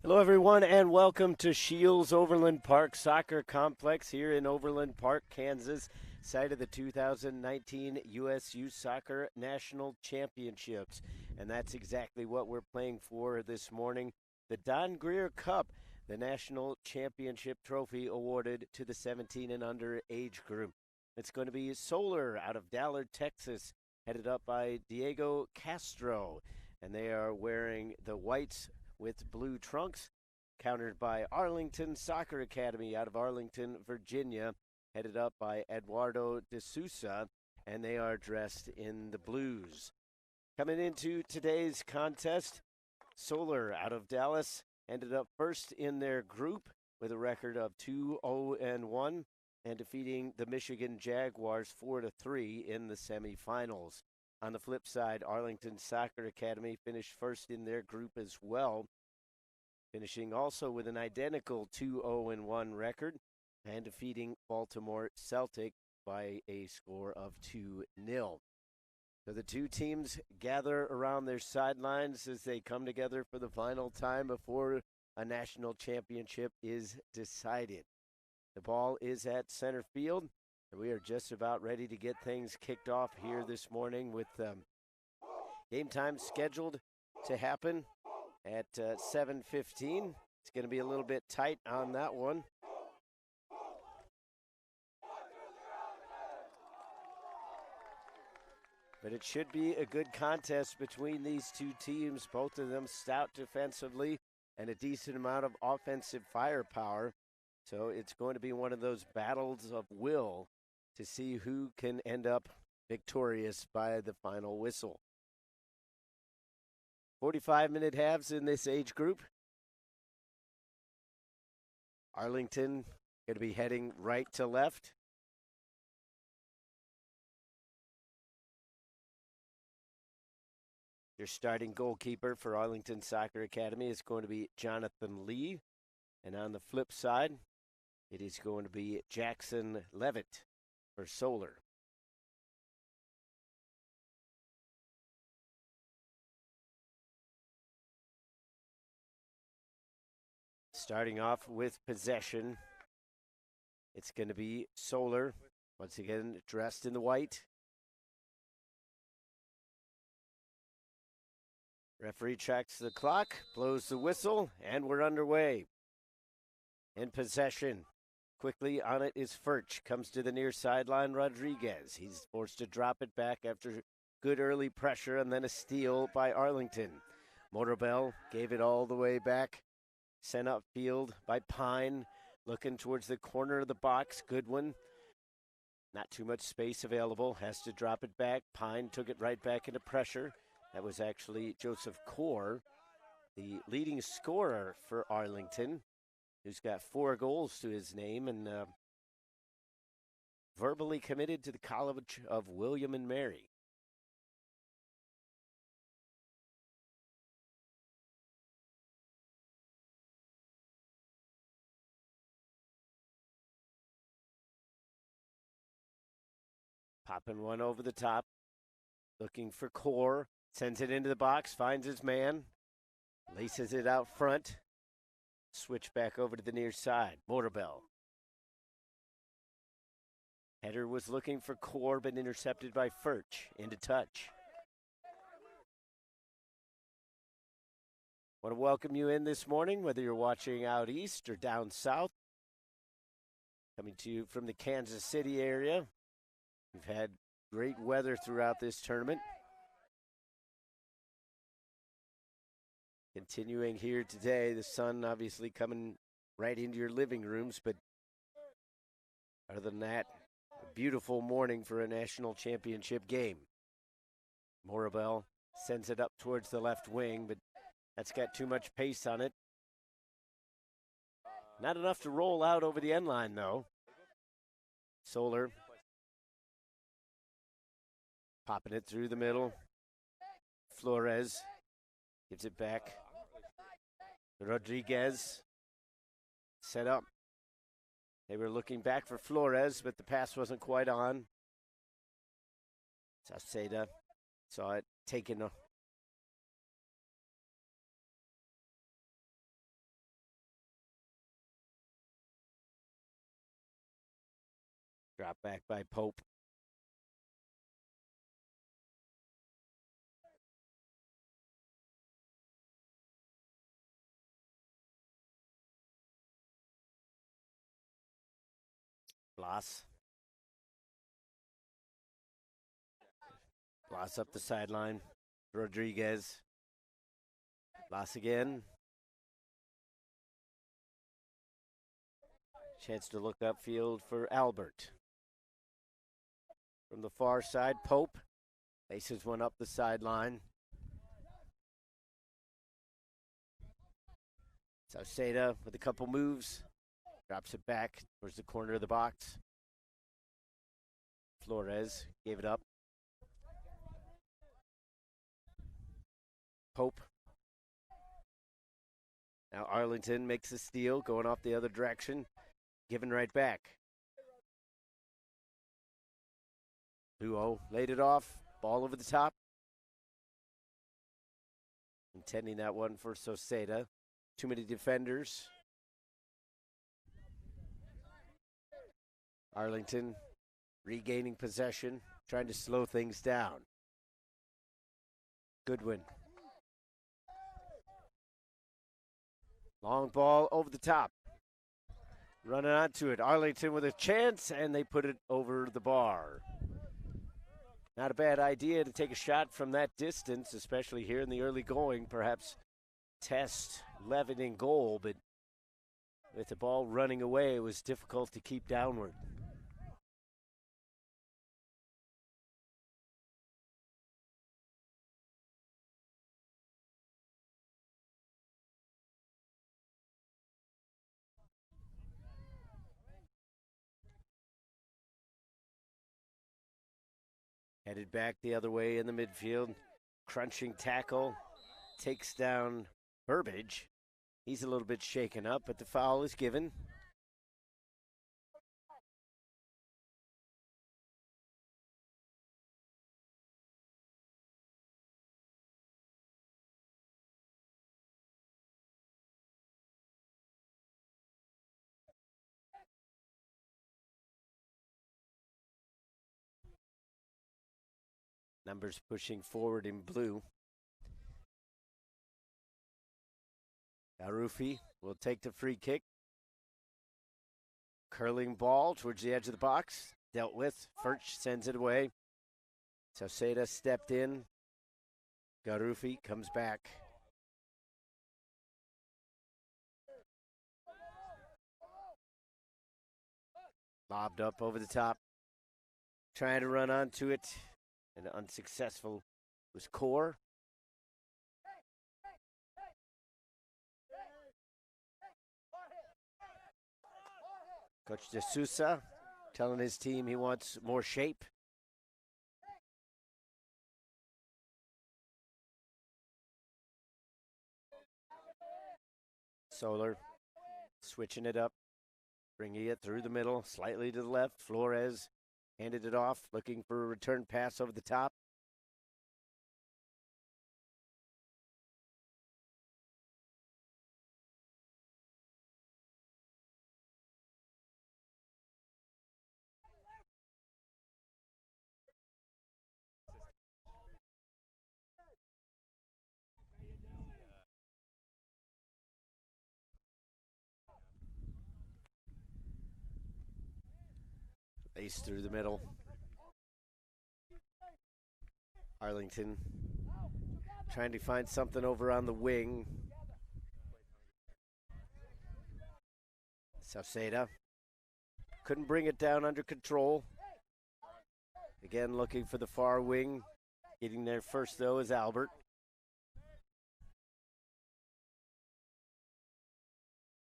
Hello, everyone, and welcome to Shields Overland Park Soccer Complex here in Overland Park, Kansas, site of the 2019 U.S. Youth Soccer National Championships. And that's exactly what we're playing for this morning. The Don Greer Cup, the National Championship trophy awarded to the 17 and under age group. It's going to be Solar out of Dallas, Texas, headed up by Diego Castro. And they are wearing the whites with blue trunks, countered by Arlington Soccer Academy out of Arlington, Virginia, headed up by Eduardo de Sousa, and they are dressed in the blues. Coming into today's contest, Solar out of Dallas ended up first in their group with a record of 2-0-1 and defeating the Michigan Jaguars 4-3 in the semifinals. On the flip side, Arlington Soccer Academy finished first in their group as well, finishing also with an identical 2-0-1 record and defeating Baltimore Celtic by a score of 2-0. So the two teams gather around their sidelines as they come together for the final time before a national championship is decided. The ball is at center field. We are just about ready to get things kicked off here this morning with game time scheduled to happen at 7:15. It's going to be a little bit tight on that one. But it should be a good contest between these two teams, both of them stout defensively and a decent amount of offensive firepower. So it's going to be one of those battles of will to see who can end up victorious by the final whistle. 45-minute halves in this age group. Arlington going to be heading right to left. Your starting goalkeeper for Arlington Soccer Academy is going to be Jonathan Lee. And on the flip side, it is going to be Jackson Levitt for Solar. Starting off with possession, it's going to be Solar, once again dressed in the white. Referee checks the clock, blows the whistle, and we're underway. In possession, quickly on it is Furch. Comes to the near sideline, Rodriguez. He's forced to drop it back after good early pressure and then a steal by Arlington. Motorbell gave it all the way back. Sent upfield by Pine, looking towards the corner of the box. Goodwin, not too much space available, has to drop it back. Pine took it right back into pressure. That was actually Joseph Core, the leading scorer for Arlington, who's got 4 goals to his name and verbally committed to the College of William and Mary. Popping one over the top, looking for Core, sends it into the box, finds his man, laces it out front, switch back over to the near side. Motorbell. Header was looking for Core, but intercepted by Furch into touch. Want to welcome you in this morning, whether you're watching out east or down south. Coming to you from the Kansas City area. We've had great weather throughout this tournament. Continuing here today, the sun obviously coming right into your living rooms, but other than that, a beautiful morning for a national championship game. Morabel sends it up towards the left wing, but that's got too much pace on it. Not enough to roll out over the end line, though. Solar popping it through the middle. Flores gives it back. Rodriguez set up. They were looking back for Flores, but the pass wasn't quite on. Sauceda saw it taken Drop back by Pope. Bloss. Bloss up the sideline. Rodriguez. Bloss again. Chance to look upfield for Albert. From the far side, Pope laces one up the sideline. Sauceda with a couple moves. Drops it back towards the corner of the box. Flores gave it up. Pope. Now Arlington makes a steal, going off the other direction. Given right back. Luo laid it off. Ball over the top. Intending that one for Sauceda. Too many defenders. Arlington regaining possession, trying to slow things down. Goodwin. Long ball over the top. Running onto it. Arlington with a chance, and they put it over the bar. Not a bad idea to take a shot from that distance, especially here in the early going. Perhaps test Levin in goal, but with the ball running away, it was difficult to keep downward. Headed back the other way in the midfield. Crunching tackle. Takes down Burbage. He's a little bit shaken up, but the foul is given. Numbers pushing forward in blue. Arufi will take the free kick. Curling ball towards the edge of the box. Dealt with. Furch sends it away. Sauceda stepped in. Garufi comes back. Lobbed up over the top. Trying to run onto it. And unsuccessful was Core. Coach De Sousa telling his team he wants more shape. Solar switching it up, bringing it through the middle, slightly to the left. Flores handed it off, looking for a return pass over the top. Ace through the middle. Arlington trying to find something over on the wing. Sauceda couldn't bring it down under control. Again, looking for the far wing. Getting there first, though, is Albert.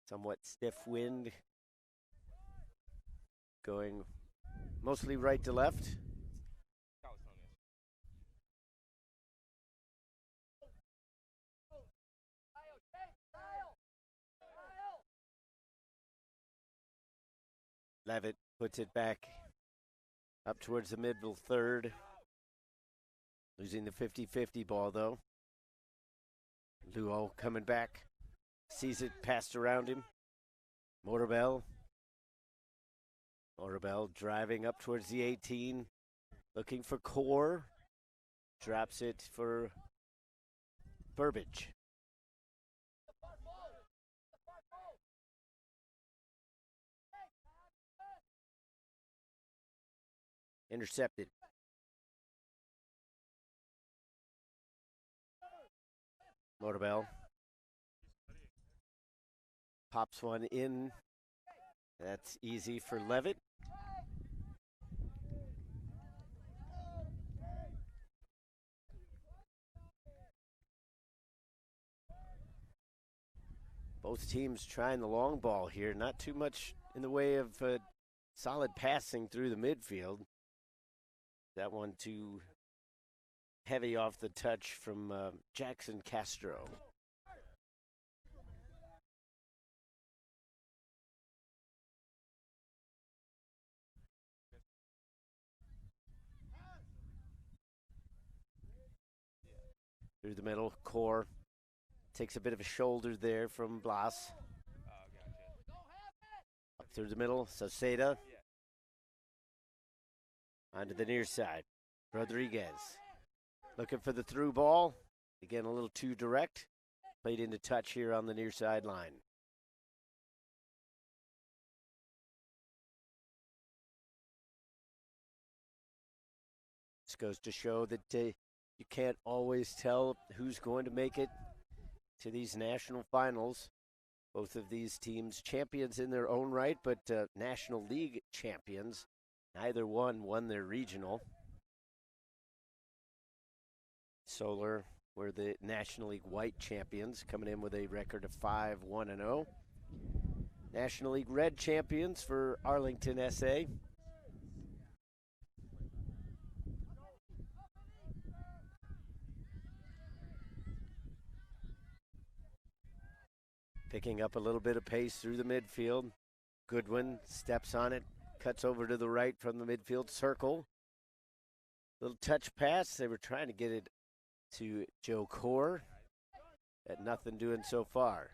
Somewhat stiff wind. Going mostly right to left. Levitt puts it back up towards the middle third. Losing the 50-50 ball, though. Luo coming back. Sees it passed around him. Motorbell. Orbell driving up towards the 18, looking for Core. Drops it for Burbage. Intercepted. Motorbell pops one in. That's easy for Levitt. Both teams trying the long ball here. Not too much in the way of solid passing through the midfield. That one too heavy off the touch from Jackson Castro. Through the middle, Core takes a bit of a shoulder there from Blas. Up through the middle, Sauceda. Onto the near side, Rodriguez. Looking for the through ball. Again, a little too direct. Played into touch here on the near sideline. This goes to show that you can't always tell who's going to make it to these national finals. Both of these teams champions in their own right, but National League champions. Neither one won their regional. Solar were the National League white champions, coming in with a record of 5-1-0. National League red champions for Arlington, SA. Picking up a little bit of pace through the midfield. Goodwin steps on it, cuts over to the right from the midfield circle. Little touch pass. They were trying to get it to Joe Core. At nothing doing so far.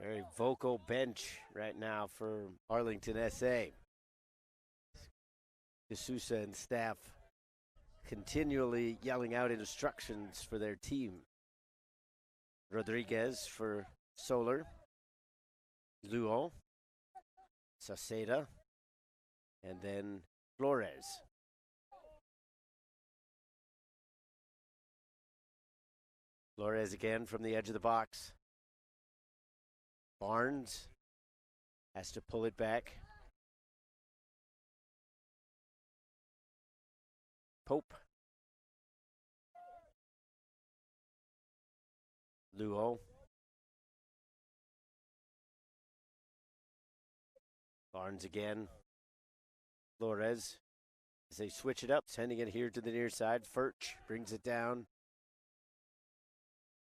Very vocal bench right now for Arlington, SA. D'Souza and staff continually yelling out instructions for their team. Rodriguez for Solar. Luo. Sauceda. And then Flores. Flores again from the edge of the box. Barnes has to pull it back. Pope. Luo. Barnes again. Flores. As they switch it up, sending it here to the near side. Furch brings it down.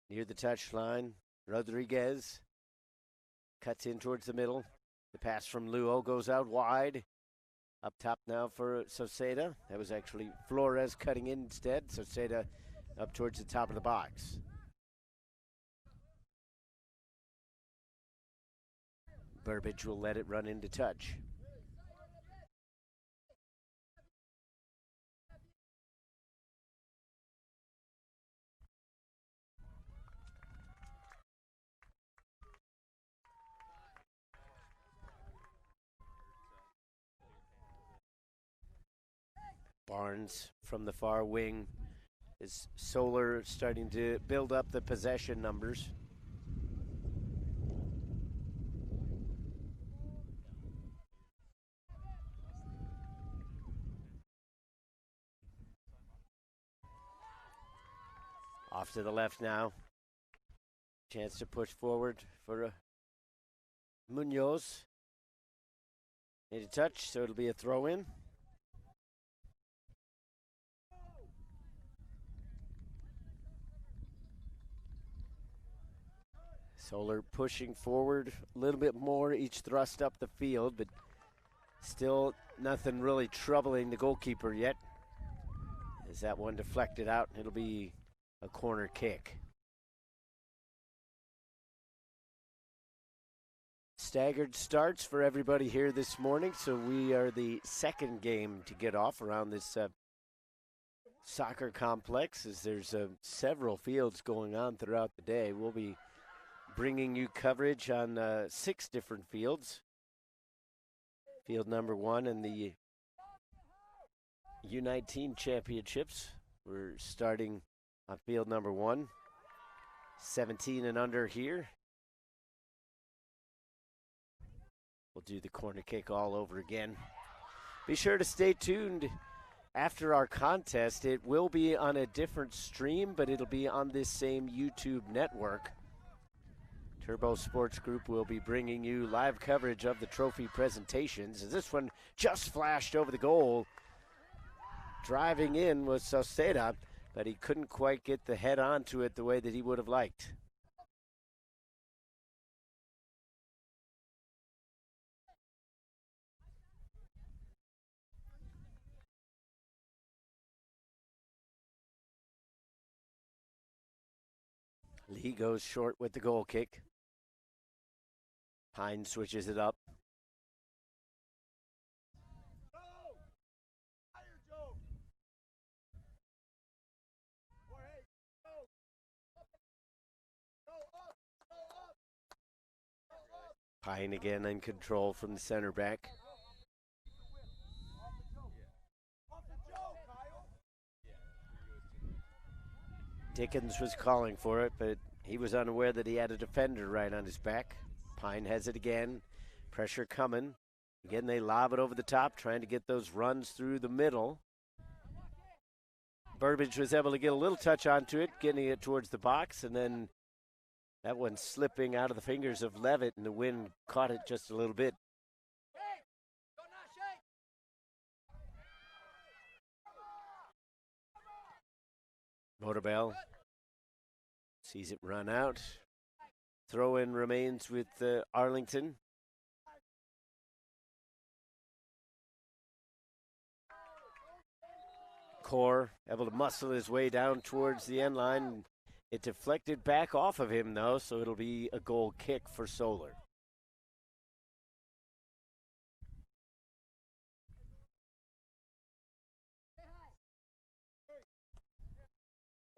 Near the touchline. Rodriguez. Cuts in towards the middle. The pass from Luo goes out wide. Up top now for Sauceda. That was actually Flores cutting in instead. Sauceda up towards the top of the box. Burbage will let it run into touch. Barnes from the far wing. Is Solar starting to build up the possession numbers. Off to the left now. Chance to push forward for Munoz. Need a touch, so it'll be a throw in. Solar pushing forward a little bit more each thrust up the field, but still nothing really troubling the goalkeeper yet. As that one deflected out, it'll be a corner kick. Staggered starts for everybody here this morning, so we are the second game to get off around this soccer complex, as there's several fields going on throughout the day. We'll be bringing you coverage on 6 different fields. Field number 1 in the U19 championships. We're starting on field number 1. 17 and under here. We'll do the corner kick all over again. Be sure to stay tuned after our contest. It will be on a different stream, but it'll be on this same YouTube network. Turbo Sports Group will be bringing you live coverage of the trophy presentations. As this one just flashed over the goal. Driving in was Sauceda, but he couldn't quite get the head onto it the way that he would have liked. Lee goes short with the goal kick. Pine switches it up. Pine again in control from the center back. Dickens was calling for it, but he was unaware that he had a defender right on his back. Pine has it again. Pressure coming. Again, they lob it over the top, trying to get those runs through the middle. Burbage was able to get a little touch onto it, getting it towards the box, and then that one slipping out of the fingers of Levitt, and the wind caught it just a little bit. Motorbell sees it run out. Throw-in remains with Arlington. Core able to muscle his way down towards the end line. It deflected back off of him, though, so it'll be a goal kick for Solar.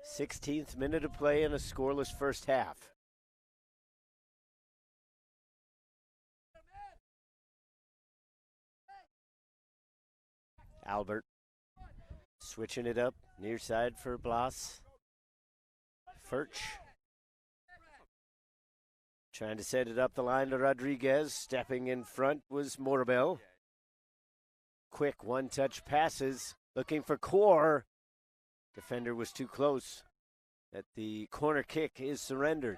Sixteenth minute of play in a scoreless first half. Albert switching it up, near side for Blas. Furch trying to set it up the line to Rodriguez. Stepping in front was Morabel. Quick one-touch passes, looking for Core. Defender was too close. That the corner kick is surrendered.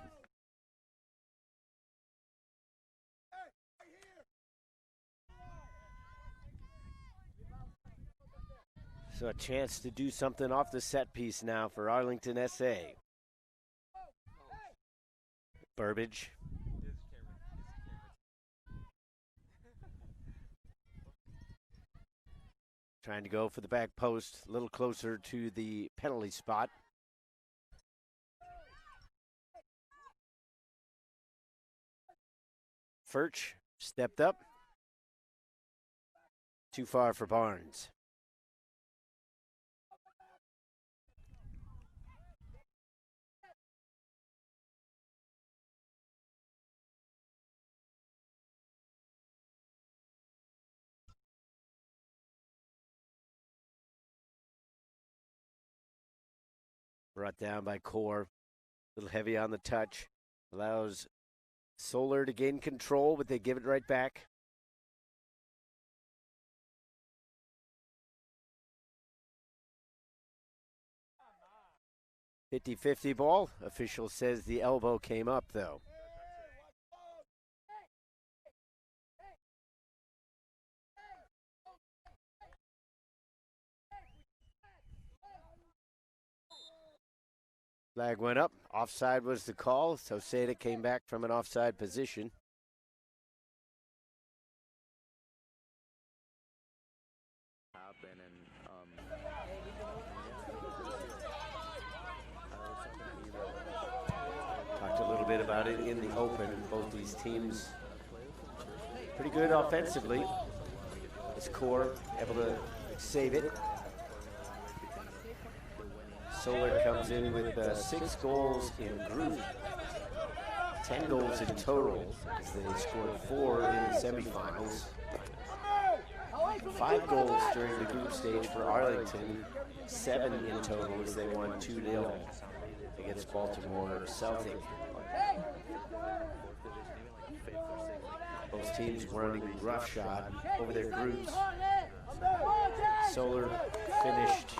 So a chance to do something off the set piece now for Arlington SA. Burbage. Trying to go for the back post, a little closer to the penalty spot. Furch stepped up. Too far for Barnes. Brought down by Core. A little heavy on the touch. Allows Solar to gain control, but they give it right back. .50-50 ball. Official says the elbow came up, though. Flag went up. Offside was the call. So Seda came back from an offside position. Talked a little bit about it in the open. Both these teams pretty good offensively. This core able to save it. Solar comes in with 6 goals in group, 10 goals in total, as they scored 4 in the semifinals. 5 goals during the group stage for Arlington, 7 in total as they won 2-0 against Baltimore Celtic. Both teams were running roughshod over their groups. Solar finished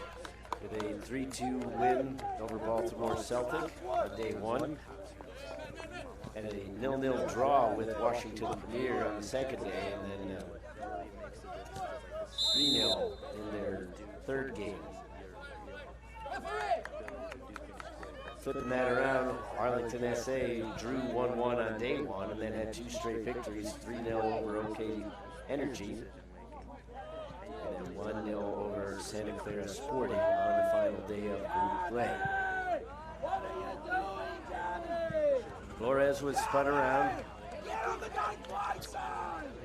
with a 3-2 win over Baltimore Celtic on day 1, and a 0-0 draw with Washington Premier on the second day, and then 3-0 in their third game. Flipping that around, Arlington SA drew 1-1 on day 1 and then had 2 straight victories, 3-0 over OK Energy, and then 1-0 over Santa Clara Sporting on the final day of group play. Flores was spun around.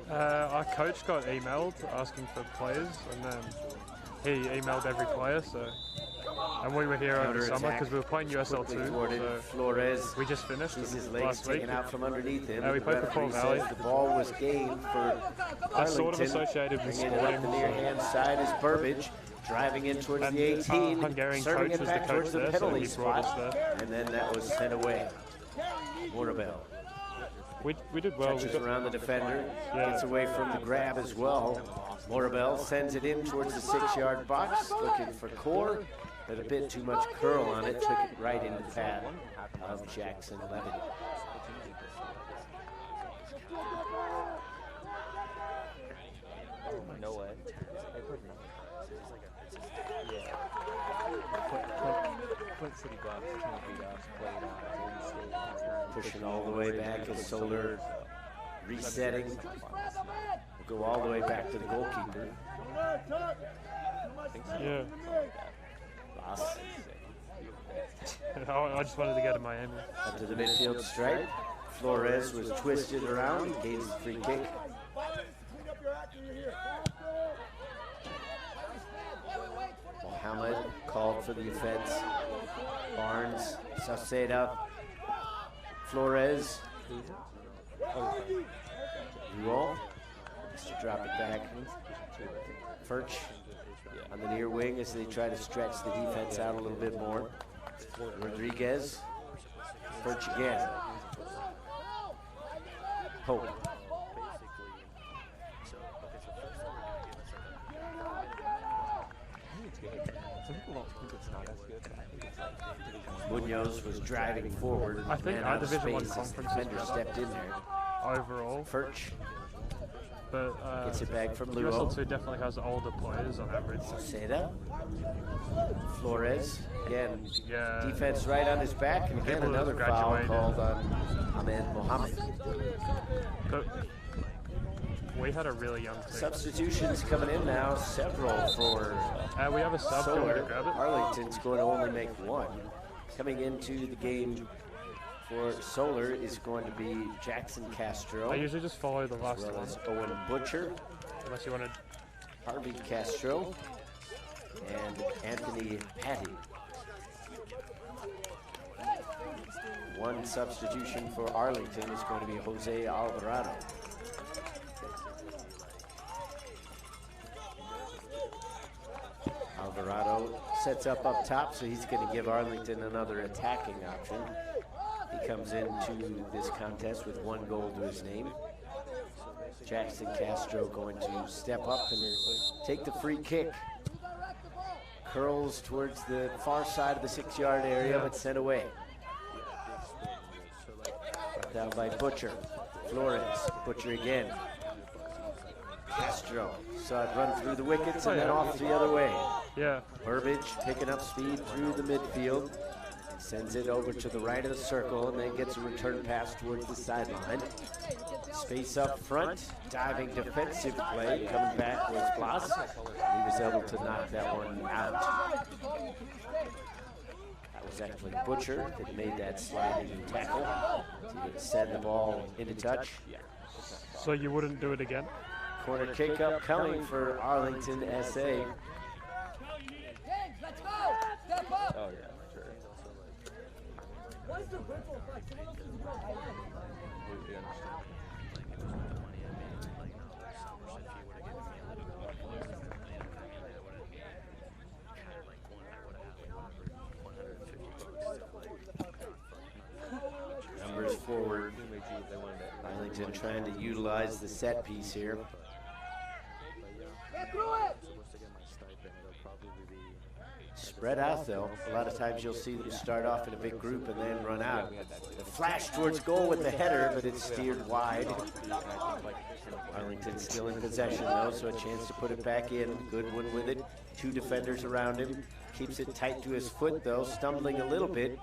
Our coach got emailed asking for players, and then he emailed every player, so... And we were here over the summer because we were playing USL 2. So Flores, we just finished his legs last week. taken out from underneath him. We played for Paul Valley. The ball was gained for That's sort of associated with Sporting. The near hand side is Burbage, driving in towards the 18. Hungarian serving coach it was back the towards coach the there, so penalty he brought us spot. there. And then that was sent away. Morabel We did well. touches around the defender, gets away from the grab as well. Morabel sends it in towards the 6-yard box, looking for Core. But a bit too much curl on it, took it right into the path of Jackson Levin. No way. Pushing all the way back as Solar resetting. We'll go all the way back to the goalkeeper. Yeah. I just wanted to go to Miami. Up to the midfield stripe. Flores was twisted around, gains the free kick. Mohammed called for the offense. Barnes, Sauceda, Flores. Ruol has to drop it back. Furch on the near wing as they try to stretch the defense out a little bit more. Rodriguez, Furch again. Hope. Munoz was driving forward. I think our Division 1 conference defender stepped in there. Overall. Furch But gets it back from Luo. USL 2 definitely has older players on average. Seda. Flores. Again, Yeah. defense right on his back. And again, People another have foul graduated. called on Ahmed Mohammed. But we had a really young team. Substitutions coming in now, several for We have a sub. Do you want to Solar. grab it? Arlington's going to only make 1. Coming into the game for Solar is going to be Jackson Castro, I usually just follow the as last well one, as Owen Butcher, unless you want to. Harvey Castro, and Anthony Patty. 1 substitution for Arlington is going to be Jose Alvarado. Alvarado sets up top, so he's going to give Arlington another attacking option. He comes into this contest with 1 goal to his name. Jackson Castro going to step up and take the free kick. Curls towards the far side of the 6-yard area, but sent away. Brought down by Butcher. Flores, Butcher again. Castro saw it run through the wickets and then off the other way. Yeah. Burbage picking up speed through the midfield. Sends it over to the right of the circle and then gets a return pass towards the sideline. Space up front, diving defensive play, coming back was Blas. He was able to knock that one out. That was actually Butcher that made that sliding tackle to send the ball into touch. So you wouldn't do it again? Corner kick up coming for Arlington SA. Let's go! Step up! Oh yeah, sure. What is the ripple effect? We understand. Numbers forward. Arlington trying to utilize the set piece here. Get through it! Spread out though. A lot of times you'll see them start off in a big group and then run out. The flash towards goal with the header, but it's steered wide. Arlington still in possession though, so a chance to put it back in. Good one with it. Two defenders around him. Keeps it tight to his foot though, stumbling a little bit.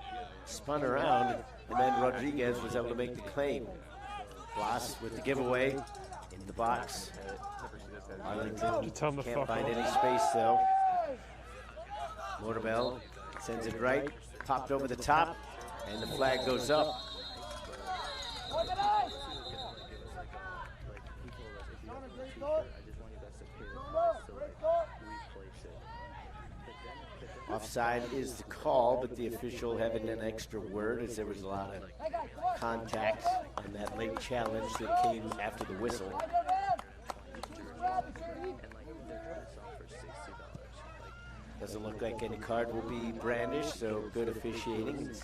Spun around, and then Rodriguez was able to make the claim. Blas with the giveaway in the box. Arlington can't find any space though. Mortabell sends it right, popped over the top, and the flag goes up. Offside is the call, but the official having an extra word as there was a lot of contact on that late challenge that came after the whistle. Doesn't look like any card will be brandished, so good officiating. It's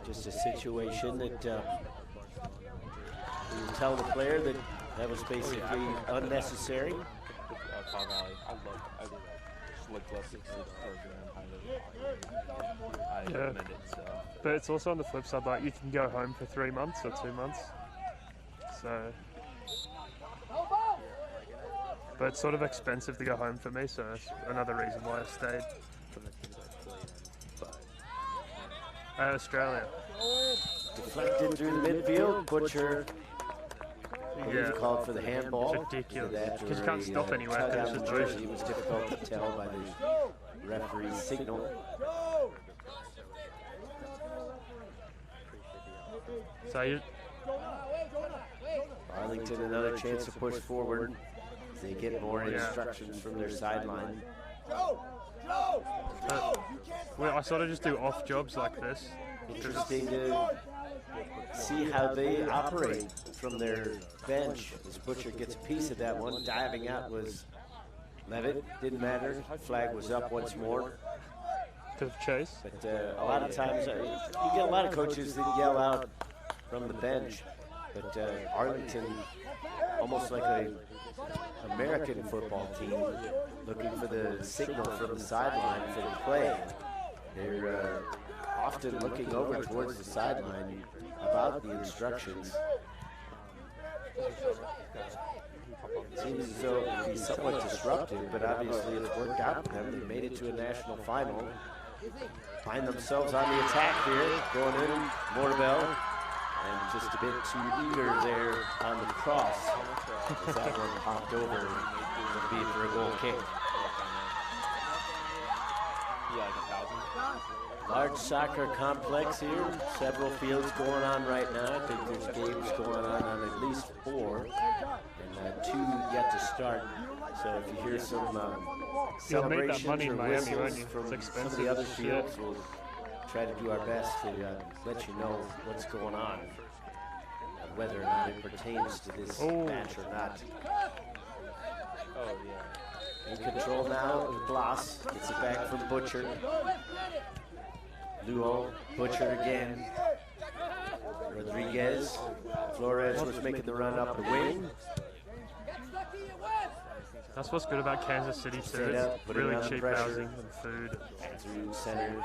just a situation that you tell the player that was basically unnecessary. Yeah, but it's also on the flip side, like you can go home for 3 months or 2 months. So, but it's sort of expensive to go home for me, so that's another reason why I stayed. Australia. Deflected through the midfield. Butcher. Yeah. Called for the handball. It's ridiculous. Because you can't stop anywhere. It's just jersey. It was difficult to tell by the referee's signal. So you. Arlington another chance to push forward. They get more instructions from their sideline. Well, I sort of just do off jobs like this. Interesting to see how they operate from their bench. As Butcher gets a piece of that one. Diving out was Levitt. Didn't matter. Flag was up once more. Because of chase. But a lot of times, you get a lot of coaches that yell out from the bench. But Arlington, almost like a American football team, looking for the signal from the sideline for the play. They're often looking over towards the sideline about the instructions. Seems as though it would be somewhat disruptive, but obviously it's worked out for them. They made it to a national final. Find themselves on the attack here, going in, Mortabell. And just a bit too eager there on the cross as that one popped over to be for a goal kick. Large soccer complex here. Several fields going on right now. I think there's games going on at least 4, and 2 yet to start. So if you hear some celebrations or whistles from some of the other fields, we'll try to do our best to let you know what's going on, and whether or not it pertains to this match or not. In control now with Blas. Gets it back from Butcher. Luo, Butcher again. Rodriguez. Flores was making the run up the wing. That's what's good about Kansas City too. It's really cheap housing and food. Through center,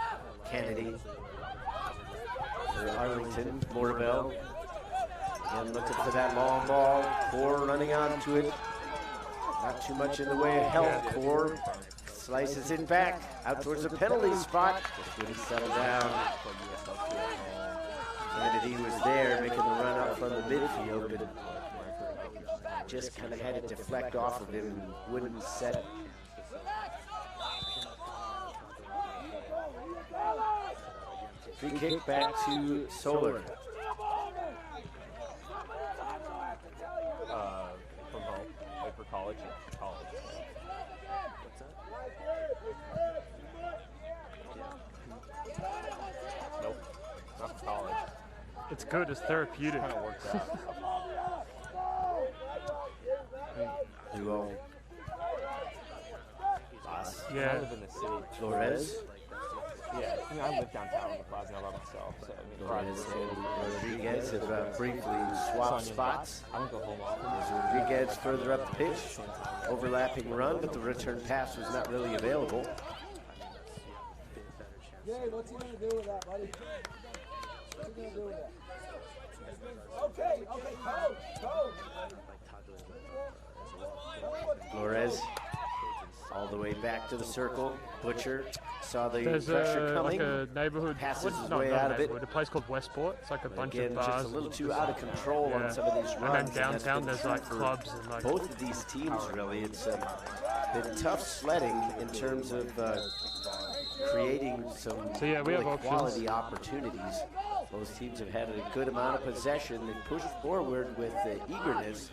Kennedy. For Arlington, Mortabell. Again looking for that long ball. Core running onto it. Not too much in the way of help. Core slices it back out towards the penalty spot. Just when he settled down. Kennedy was there making the run up from the midfield, but just kind of had it deflect off of him and wouldn't set. Free kick back to Solar. From home, like for college, yeah, college. What's that? Nope, not for college. It's good. It's therapeutic. Kind of works out. Duo. I Yeah. live in the city. Flores. Yeah, I mean, I live downtown in the plaza by myself, so I mean, Flores and Rodriguez have briefly swapped spots. I don't go home often. As Rodriguez further up the pitch, overlapping run, but the return pass was not really available. Jay, what's he gonna do with that, buddy? What's he gonna do with that? Okay, coach. Flores all the way back to the circle. Butcher saw the There's pressure like coming. a neighborhood. passes his not way a out of it. neighborhood, a place called Westport. It's like a bunch Again, of bars. just a little too out of control on some of these runs. And then that's downtown, been there's true like for clubs and like. both of these teams, really. It's been tough sledding in terms of creating some So, yeah, we have really options. quality opportunities. Both teams have had a good amount of possession. They've pushed forward with eagerness,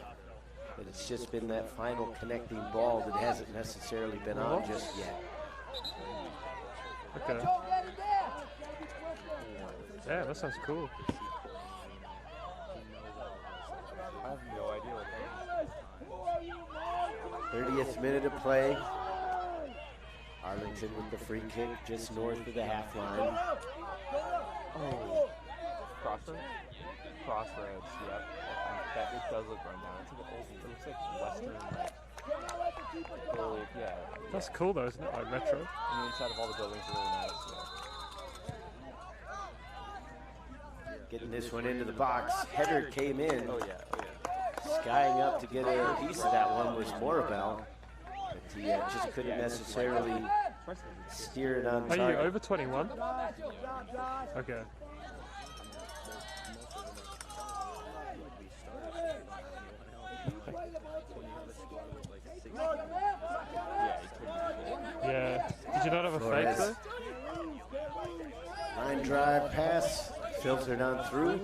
but it's just been that final connecting ball that hasn't necessarily been on just yet. Okay. Yeah, that sounds cool. I have no idea what that 30th minute of play. Arlington with the free kick just north of the half line. is. Oh, crossroads? Crossroads, yep. That it does look run down. It's like old, it looks like western, like, yeah. That's cool though, isn't it? Like retro. And the inside of all the buildings are really nice, yeah. Getting this one into the box. Header came in. Oh yeah. Skying up to get a piece of that one was Morabel. But he just couldn't necessarily steer it on Are you target. over 21? Okay. Yeah. Did you not have a fake Flores. though? Line drive pass, filtered on through.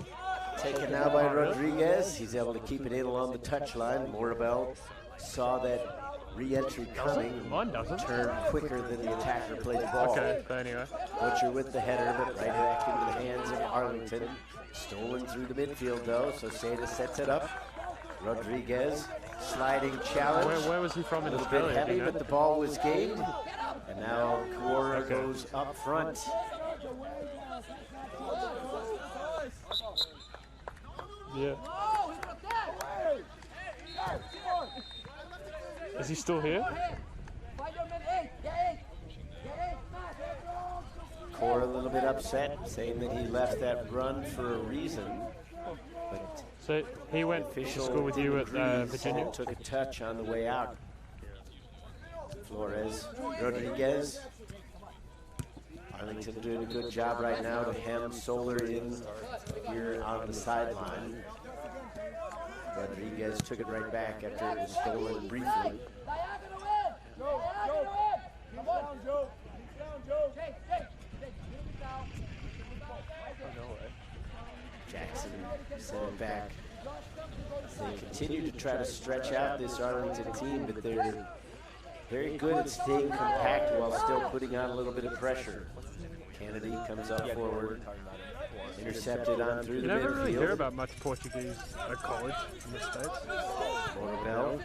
Taken now by Rodriguez. He's able to keep it in along the touchline. Morabel saw that re-entry coming. Mine doesn't. Turned quicker than the attacker played the ball. Okay, but anyway. Butcher with the header, but right back into the hands of Arlington. Stolen through the midfield though, so Seda sets it up. Rodriguez, sliding challenge. Where was he from A in little bit Australia? heavy, you know? but the ball was gained. And now Kaur Okay. goes up front. Yeah. Is he still here? Kaur a little bit upset, saying that he left that run for a reason. But So he went to official school with you didn't at agree, Virginia? took a touch on the way out. Flores, Rodriguez. Arlington doing a good job right now to hem Solar in here on the sideline. Rodriguez took it right back after it was stolen briefly. Jackson sent it back. They continue to try to stretch out this Arlington team, but they're very good at staying compact while still putting on a little bit of pressure. Kennedy comes up forward, intercepted on through You the never really hear midfield. about much Portuguese at college in the States. Morabel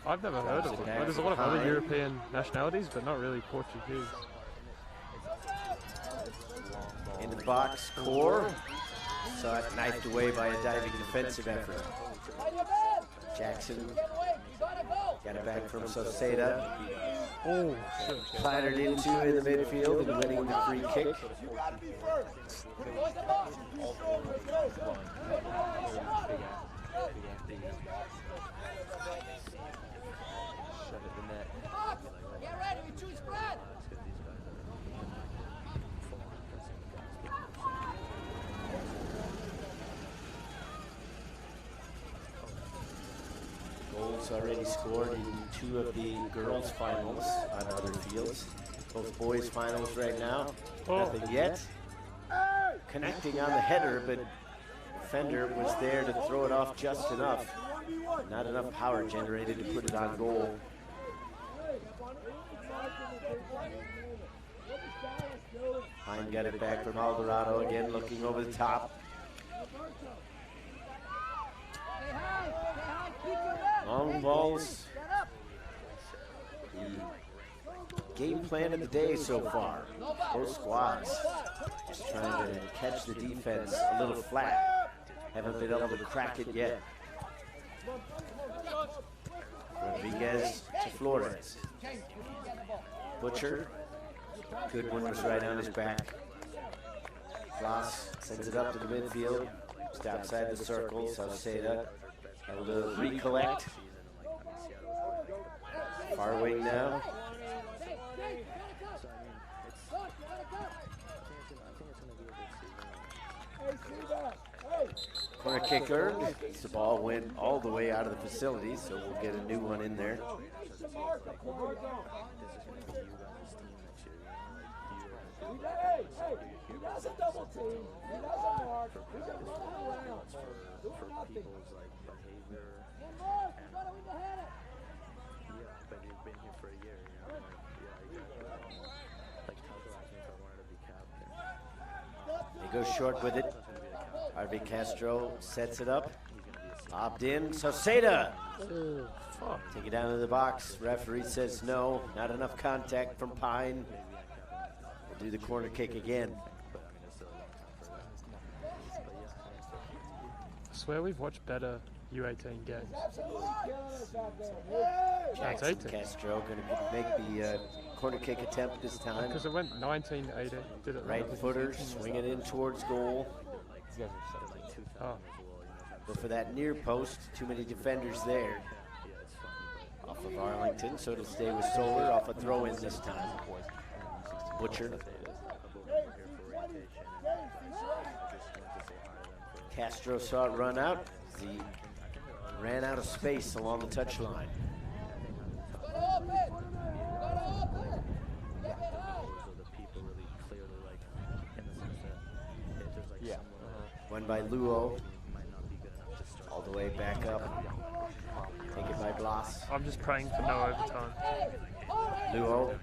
I've never heard of them. There's a lot of other European nationalities, but not really Portuguese. into the box, Kaur. Saw it knifed away by a diving defensive effort. Jackson got it back from Soseda. Oh, shit. Clattered into in the midfield and winning the free kick. Shove it in the net. Folks already scored in 2 of the girls' finals on other fields. Both boys' finals right now. Nothing yet. Connecting on the header, but defender was there to throw it off just enough. Not enough power generated to put it on goal. Pine got it back from Alvarado again, looking over the top. Long balls. The game plan of the day so far. Both squads just trying to catch the defense a little flat. Haven't been able to crack it yet. Rodriguez to Flores. Butcher. Good one was right on his back. Floss sends it up to the midfield. Just outside the circle. Sauceda able to recollect. Far wing now. Corner kick earned. The ball went all the way out of the facility, so we'll get a new one in there. He doesn't double team. He doesn't mark. He doesn't run around. Doing nothing. And Mark, you gotta win the header. Yeah, but you've been here for a year, you know? Like Tucker asked me if I wanted to be captain. He goes short with it. RV Castro sets it up. Lobbed in. Sauceda. Take it down to the box. Referee says no. Not enough contact from Pine. We'll do the corner kick again. I swear we've watched better U18 games. Jackson Castro going to make the corner kick attempt this time. Because it went 19-18, did it? Right footer, swing it in towards goal. Oh. But for that near post, too many defenders there. Off of Arlington, so it'll stay with Solar off a throw-in this time. Butcher. Castro saw it run out. He ran out of space along the touchline. Yeah. Won by Luo. All the way back up. Taken by Blas. I'm just praying for no overtime. Luo.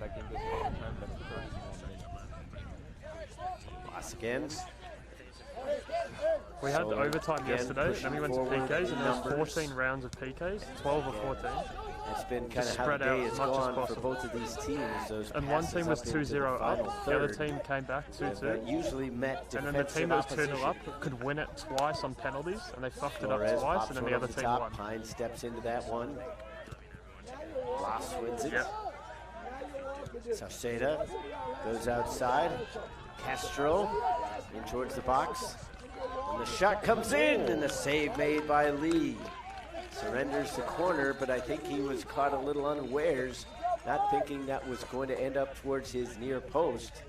Blas again. We had So overtime again, yesterday, and pushing then we went to forward PKs, and there was numbers. 14 rounds of PKs, 12 or 14. It's been kind Just of how the spread out day as has much as gone for possible. both of these teams. Those And one passes team was up into the 2-0 final up, the other third team came back have, 2-2. usually met And then the defensive team that was 2-0 opposition. up could win it twice on penalties, and they fucked it up Flores twice, pops and then one the over other the team top. won. Pine steps into that one. Blas wins it. Yep. Sauceda goes outside. Castro in towards the box. And the shot comes in, and the save made by Lee. Surrenders the corner, but I think he was caught a little unawares, not thinking that was going to end up towards his near post.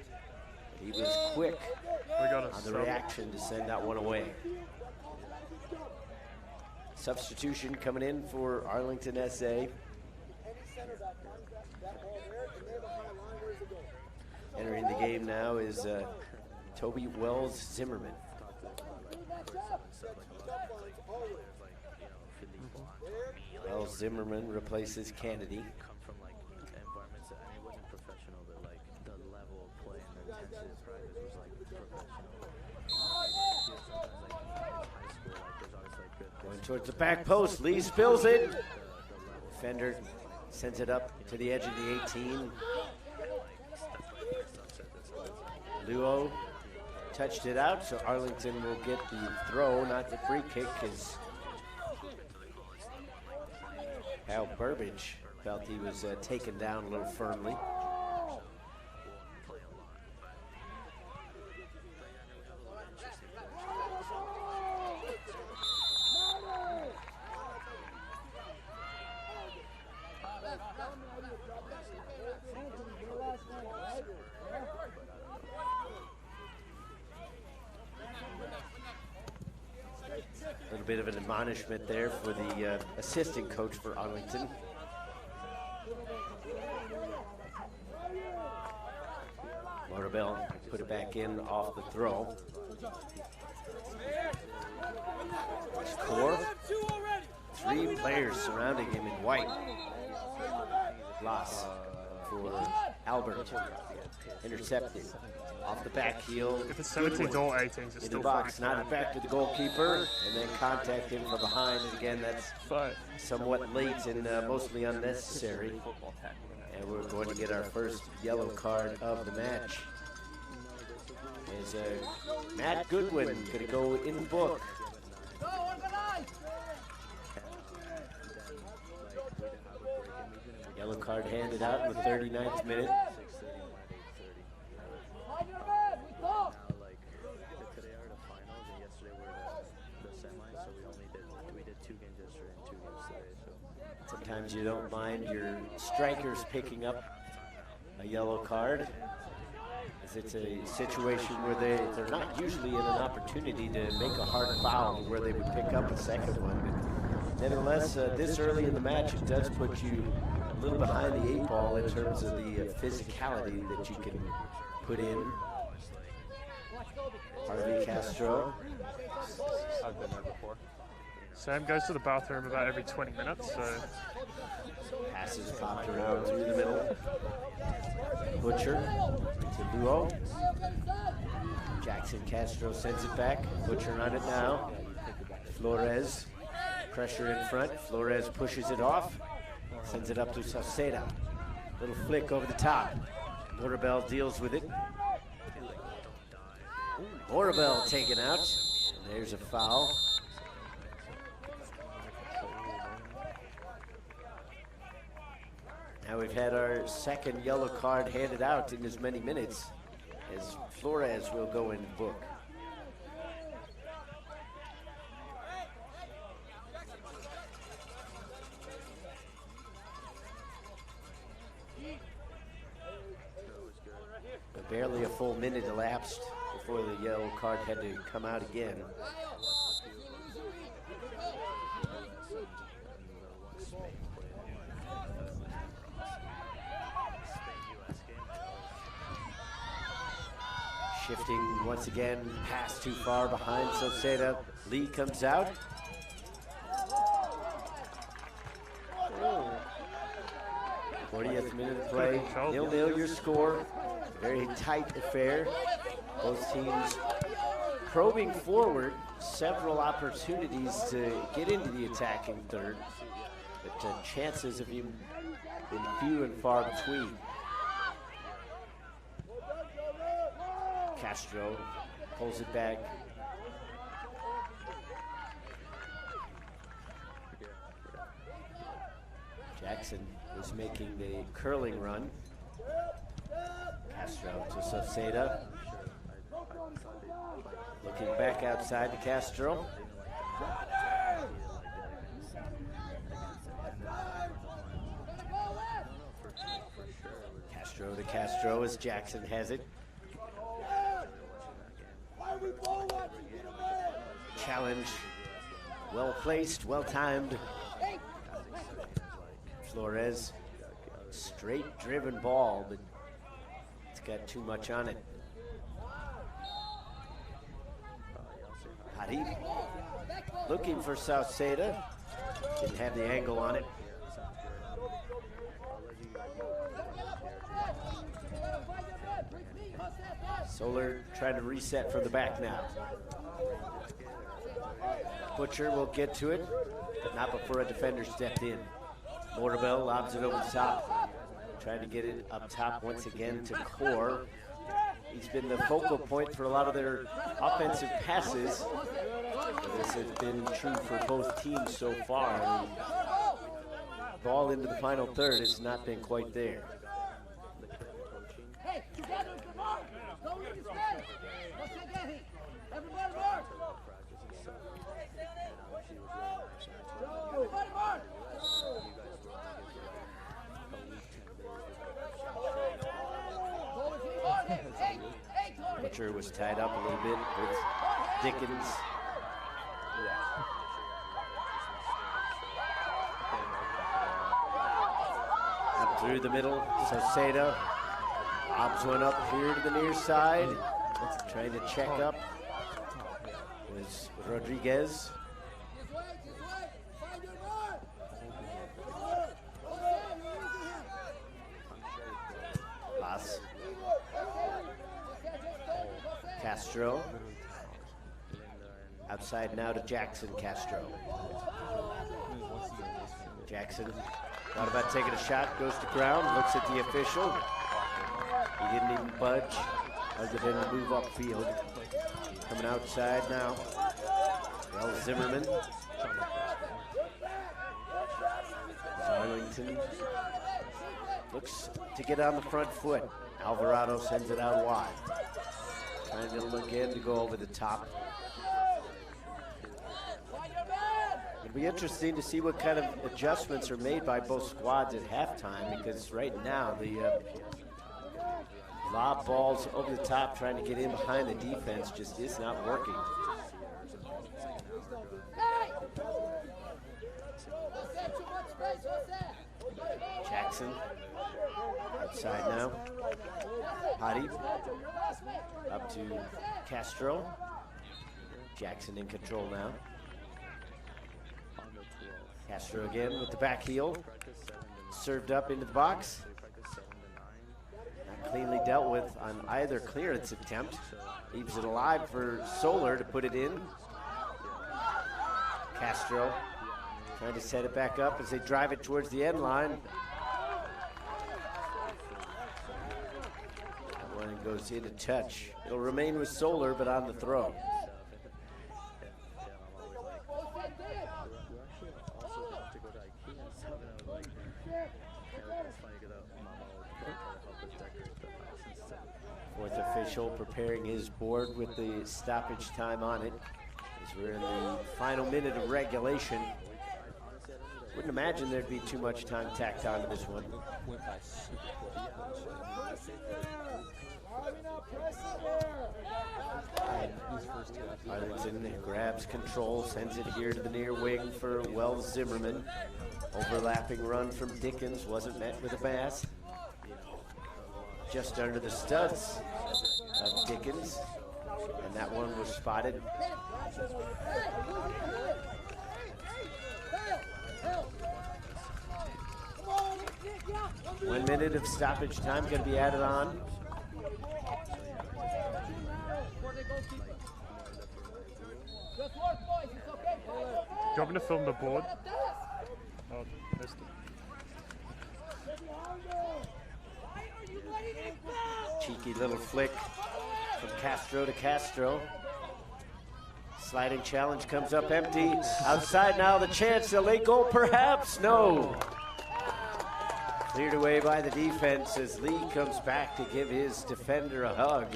He was quick We got a on the sub. reaction to send that one away. Substitution coming in for Arlington SA. Entering the game now is Toby Wells Zimmerman. Wells Zimmerman replaces Kennedy. Come from like environments that, I mean, it wasn't professional, but like the level of play and the intensity of practice was like professional. Going towards the back post, Lee spills it. Defender sends it up to the edge of the 18. Luo touched it out, so Arlington will get the throw, not the free kick, because Kyle Burbage felt he was taken down a little firmly. little bit of an admonishment there for the assistant coach for Arlington. Mortabel put it back in off the throw. Core. 3 players surrounding him in white. Loss for Albert. Intercepted. Off the back heel. If it's 17s or 18s, it's in the still box, free. not back to the goalkeeper, and then contact him from behind. And again, that's But somewhat late and mostly unnecessary. And we're going to get our first yellow card of the match. Is Matt Goodwin going to go in the book. Yellow card handed out in the 39th minute. Today are the finals, and yesterday were the semis, so we did 2 games yesterday and 2 games today. So Sometimes you don't mind your strikers picking up a yellow card, as it's a situation where they're not usually in an opportunity to make a hard foul where they would pick up a second one. But nevertheless, this early in the match, it does put you a little behind the 8 ball in terms of the physicality that you can put in. Harvey Castro. I've been there before. Sam goes to the bathroom about every 20 minutes, so Passes popped around through the middle. Butcher to Luo. Jackson Castro sends it back. Butcher on it now. Flores. Pressure in front. Flores pushes it off. Sends it up to Sauceda. Little flick over the top. Mortabel deals with it. Mortabel taken out. And there's a foul. Now we've had our second yellow card handed out in as many minutes as Flores will go in the book. But barely a full minute elapsed before the yellow card had to come out again. Shifting once again, pass too far behind Sauceda. Lee comes out. 40th minute of play, 0-0 your score. Very tight affair. Both teams probing forward, several opportunities to get into the attacking third, but chances have been few and far between. Castro pulls it back. Jackson is making the curling run. Castro to Sauceda. Looking back outside to Castro. Castro to Castro as Jackson has it. Challenge, well placed, well timed. Flores, straight driven ball, but it's got too much on it. Hadid looking for Sauceda, didn't have the angle on it. Solar trying to reset from the back now. Butcher will get to it, but not before a defender stepped in. Mortabel lobs it over the top, trying to get it up top once again to Core. He's been the focal point for a lot of their offensive passes. This has been true for both teams so far. The ball into the final third has not been quite there. Hey, together, come on! Go with his head! What's that getting? Everybody mark! Everybody mark! Butcher was tied up a little bit with Dickens. Through the middle, Saucedo lobs one up here to the near side. Trying to check up was Rodriguez. Pass. Castro. Outside now to Jackson Castro. Jackson thought about taking a shot, goes to ground, looks at the official. He didn't even budge other than move upfield. Coming outside now. Well, Zimmerman. Arlington looks to get on the front foot. Alvarado sends it out wide. Trying to look in to go over the top. It'll be interesting to see what kind of adjustments are made by both squads at halftime, because right now the lob balls over the top trying to get in behind the defense just is not working. Jackson outside now. Hottie up to Castro. Jackson in control now. Castro again with the back heel. Served up into the box. Not cleanly dealt with on either clearance attempt. Leaves it alive for Solar to put it in. Castro trying to set it back up as they drive it towards the end line. That one goes into touch. It'll remain with Solar, but on the throw. Fourth official preparing his board with the stoppage time on it, as we're in the final minute of regulation. Wouldn't imagine there'd be too much time tacked onto this one. Arlington grabs control, sends it here to the near wing for Wells Zimmerman. Overlapping run from Dickens wasn't met with a pass. Just under the studs of Dickens, and that one was spotted. One minute of stoppage time going to be added on. Do you want me to film the board? Oh, missed it. Cheeky little flick from Castro to Castro. Sliding challenge comes up empty. Outside now, the chance, a late goal perhaps? No. Cleared away by the defense as Lee comes back to give his defender a hug.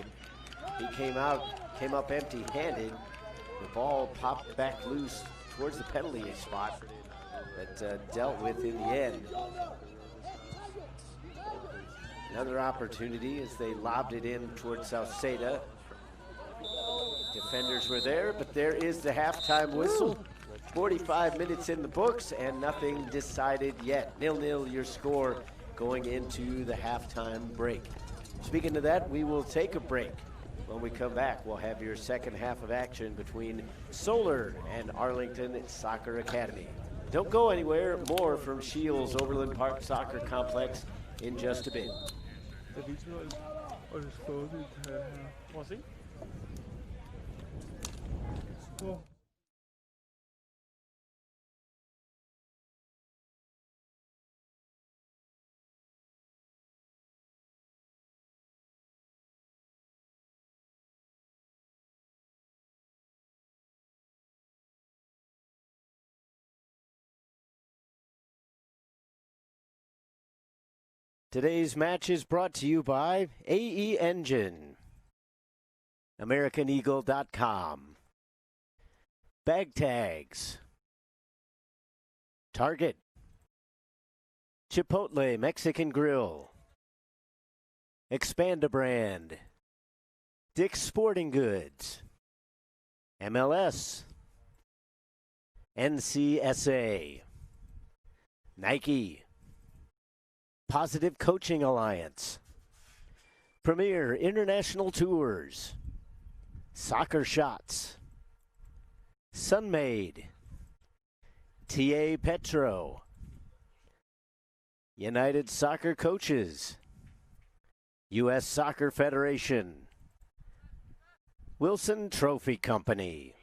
He came up empty-handed. The ball popped back loose towards the penalty spot, but dealt with in the end. Another opportunity as they lobbed it in towards Sauceda. Defenders were there, but there is the halftime whistle. 45 minutes in the books and nothing decided yet. 0-0 your score going into the halftime break. Speaking of that, we will take a break. When we come back, we'll have your second half of action between Solar and Arlington Soccer Academy. Don't go anywhere. More from Shields Overland Park Soccer Complex in just a bit. Was he? Today's match is brought to you by AE Engine, AmericanEagle.com, Bag Tags, Target, Chipotle Mexican Grill, Expanda Brand, Dick's Sporting Goods, MLS, NCSA, Nike, Positive Coaching Alliance, Premier International Tours, Soccer Shots, Sunmade, TA Petro, United Soccer Coaches, U.S. Soccer Federation, Wilson Trophy Company.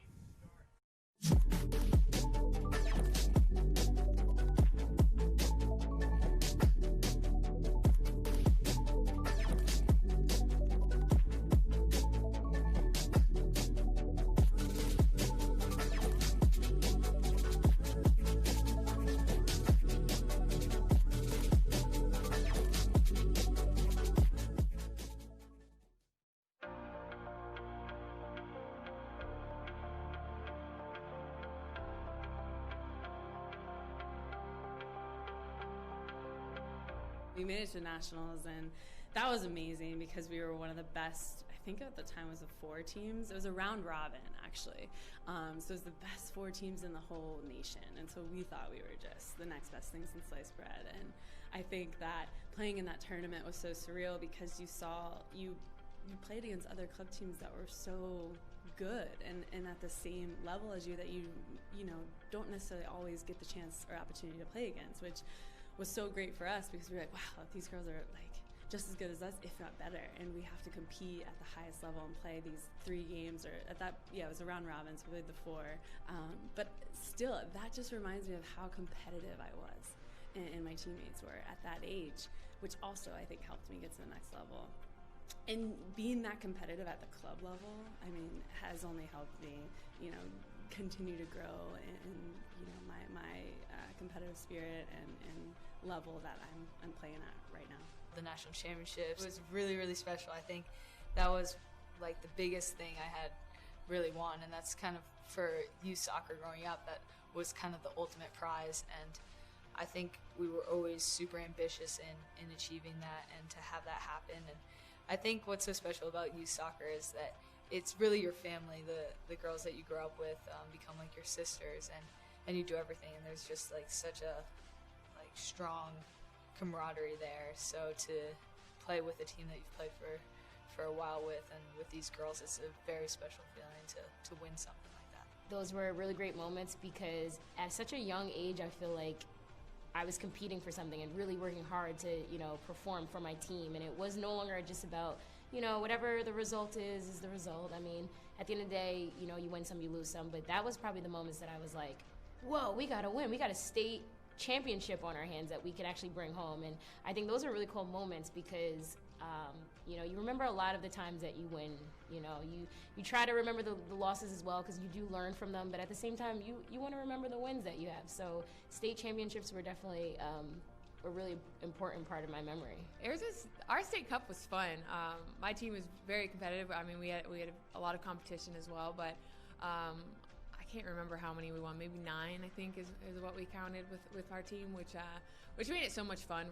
We made it to nationals, and that was amazing because we were one of the best. I think at the time it was 4 teams. It was a round robin, actually. So it was the best 4 teams in the whole nation, and so we thought we were just the next best thing since sliced bread. And I think that playing in that tournament was so surreal because you played against other club teams that were so good and at the same level as you that you don't necessarily always get the chance or opportunity to play against, which was so great for us because we were like, wow, these girls are like just as good as us, if not better, and we have to compete at the highest level and play these 3 games, or at that, it was a round robin, so we played the 4. But still, that just reminds me of how competitive I was and my teammates were at that age, which also I think helped me get to the next level. And being that competitive at the club level, I mean, has only helped me, continue to grow in my competitive spirit and level that I'm playing at right now. The national championships was really, really special. I think that was like the biggest thing I had really won, and that's kind of for youth soccer growing up, that was kind of the ultimate prize. And I think we were always super ambitious in achieving that and to have that happen. And I think what's so special about youth soccer is that it's really your family. The girls that you grow up with become like your sisters, and you do everything, and there's just like such a strong camaraderie there. So to play with a team that you've played for a while with, and with these girls, it's a very special feeling to win something like that. Those were really great moments because at such a young age, I feel like I was competing for something and really working hard to, perform for my team. And it was no longer just about, whatever the result is the result. I mean, at the end of the day, you win some, you lose some. But that was probably the moments that I was like, whoa, we got to win. We got a state championship on our hands that we could actually bring home. And I think those are really cool moments because, you remember a lot of the times that you win. You try to remember the losses as well because you do learn from them. But at the same time, you want to remember the wins that you have. So state championships were definitely a really important part of my memory. Our state cup was fun. My team was very competitive. I mean, we had a lot of competition as well, but I can't remember how many we won. Maybe 9, I think, is what we counted with our team, which made it so much fun.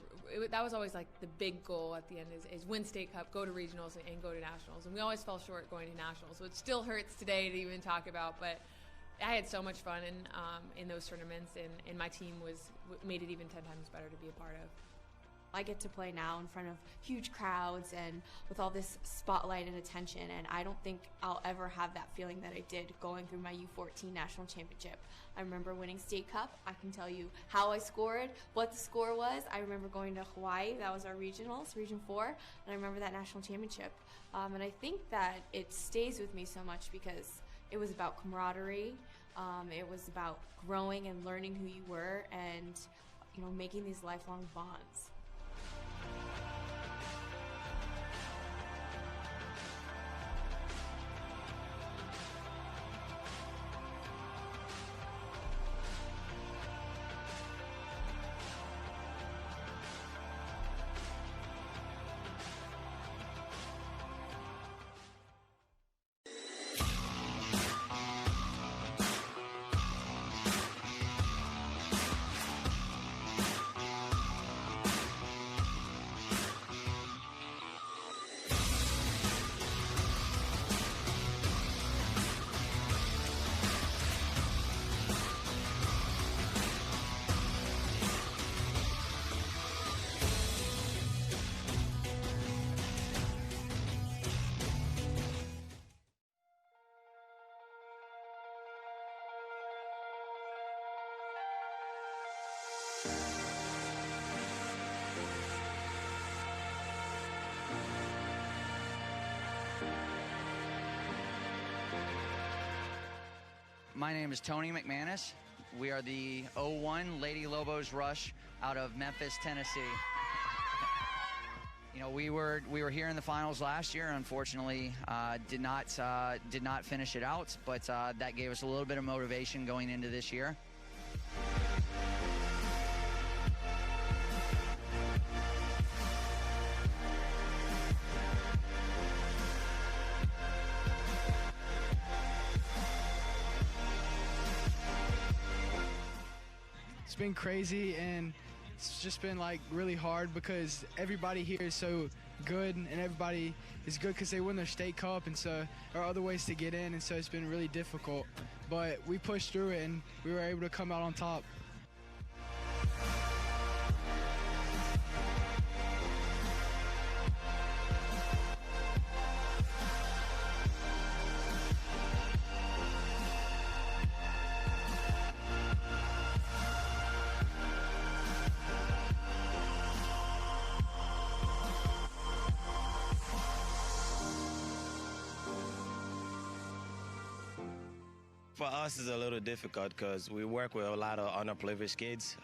That was always like the big goal at the end is win state cup, go to regionals, and go to nationals. And we always fell short going to nationals, so it still hurts today to even talk about. But I had so much fun in those tournaments, and my team made it even 10 times better to be a part of. I get to play now in front of huge crowds and with all this spotlight and attention, and I don't think I'll ever have that feeling that I did going through my U14 national championship. I remember winning state cup. I can tell you how I scored, what the score was. I remember going to Hawaii. That was our regionals, Region 4, and I remember that national championship. And I think that it stays with me so much because it was about camaraderie. It was about growing and learning who you were and, making these lifelong bonds. My name is Tony McManus. We are the 01 Lady Lobos Rush out of Memphis, Tennessee. You know, we were here in the finals last year. Unfortunately, did not finish it out, but that gave us a little bit of motivation going into this year. It's been crazy, and it's just been like really hard because everybody here is so good, and everybody is good because they win their state cup, and so there are other ways to get in, and so it's been really difficult. But we pushed through it, and we were able to come out on top. For us, it's a little difficult because we work with a lot of underprivileged kids,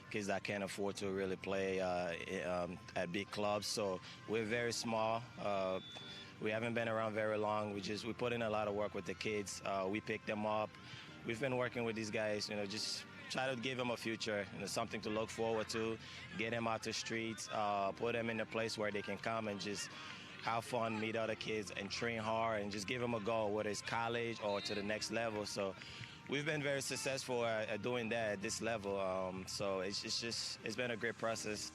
kids that can't afford to really play at big clubs. So we're very small. We haven't been around very long. We put in a lot of work with the kids. We pick them up. We've been working with these guys, just try to give them a future, something to look forward to, get them out the streets, put them in a place where they can come and just have fun, meet other kids, and train hard, and just give them a goal, whether it's college or to the next level. So we've been very successful at doing that at this level. So it's been a great process.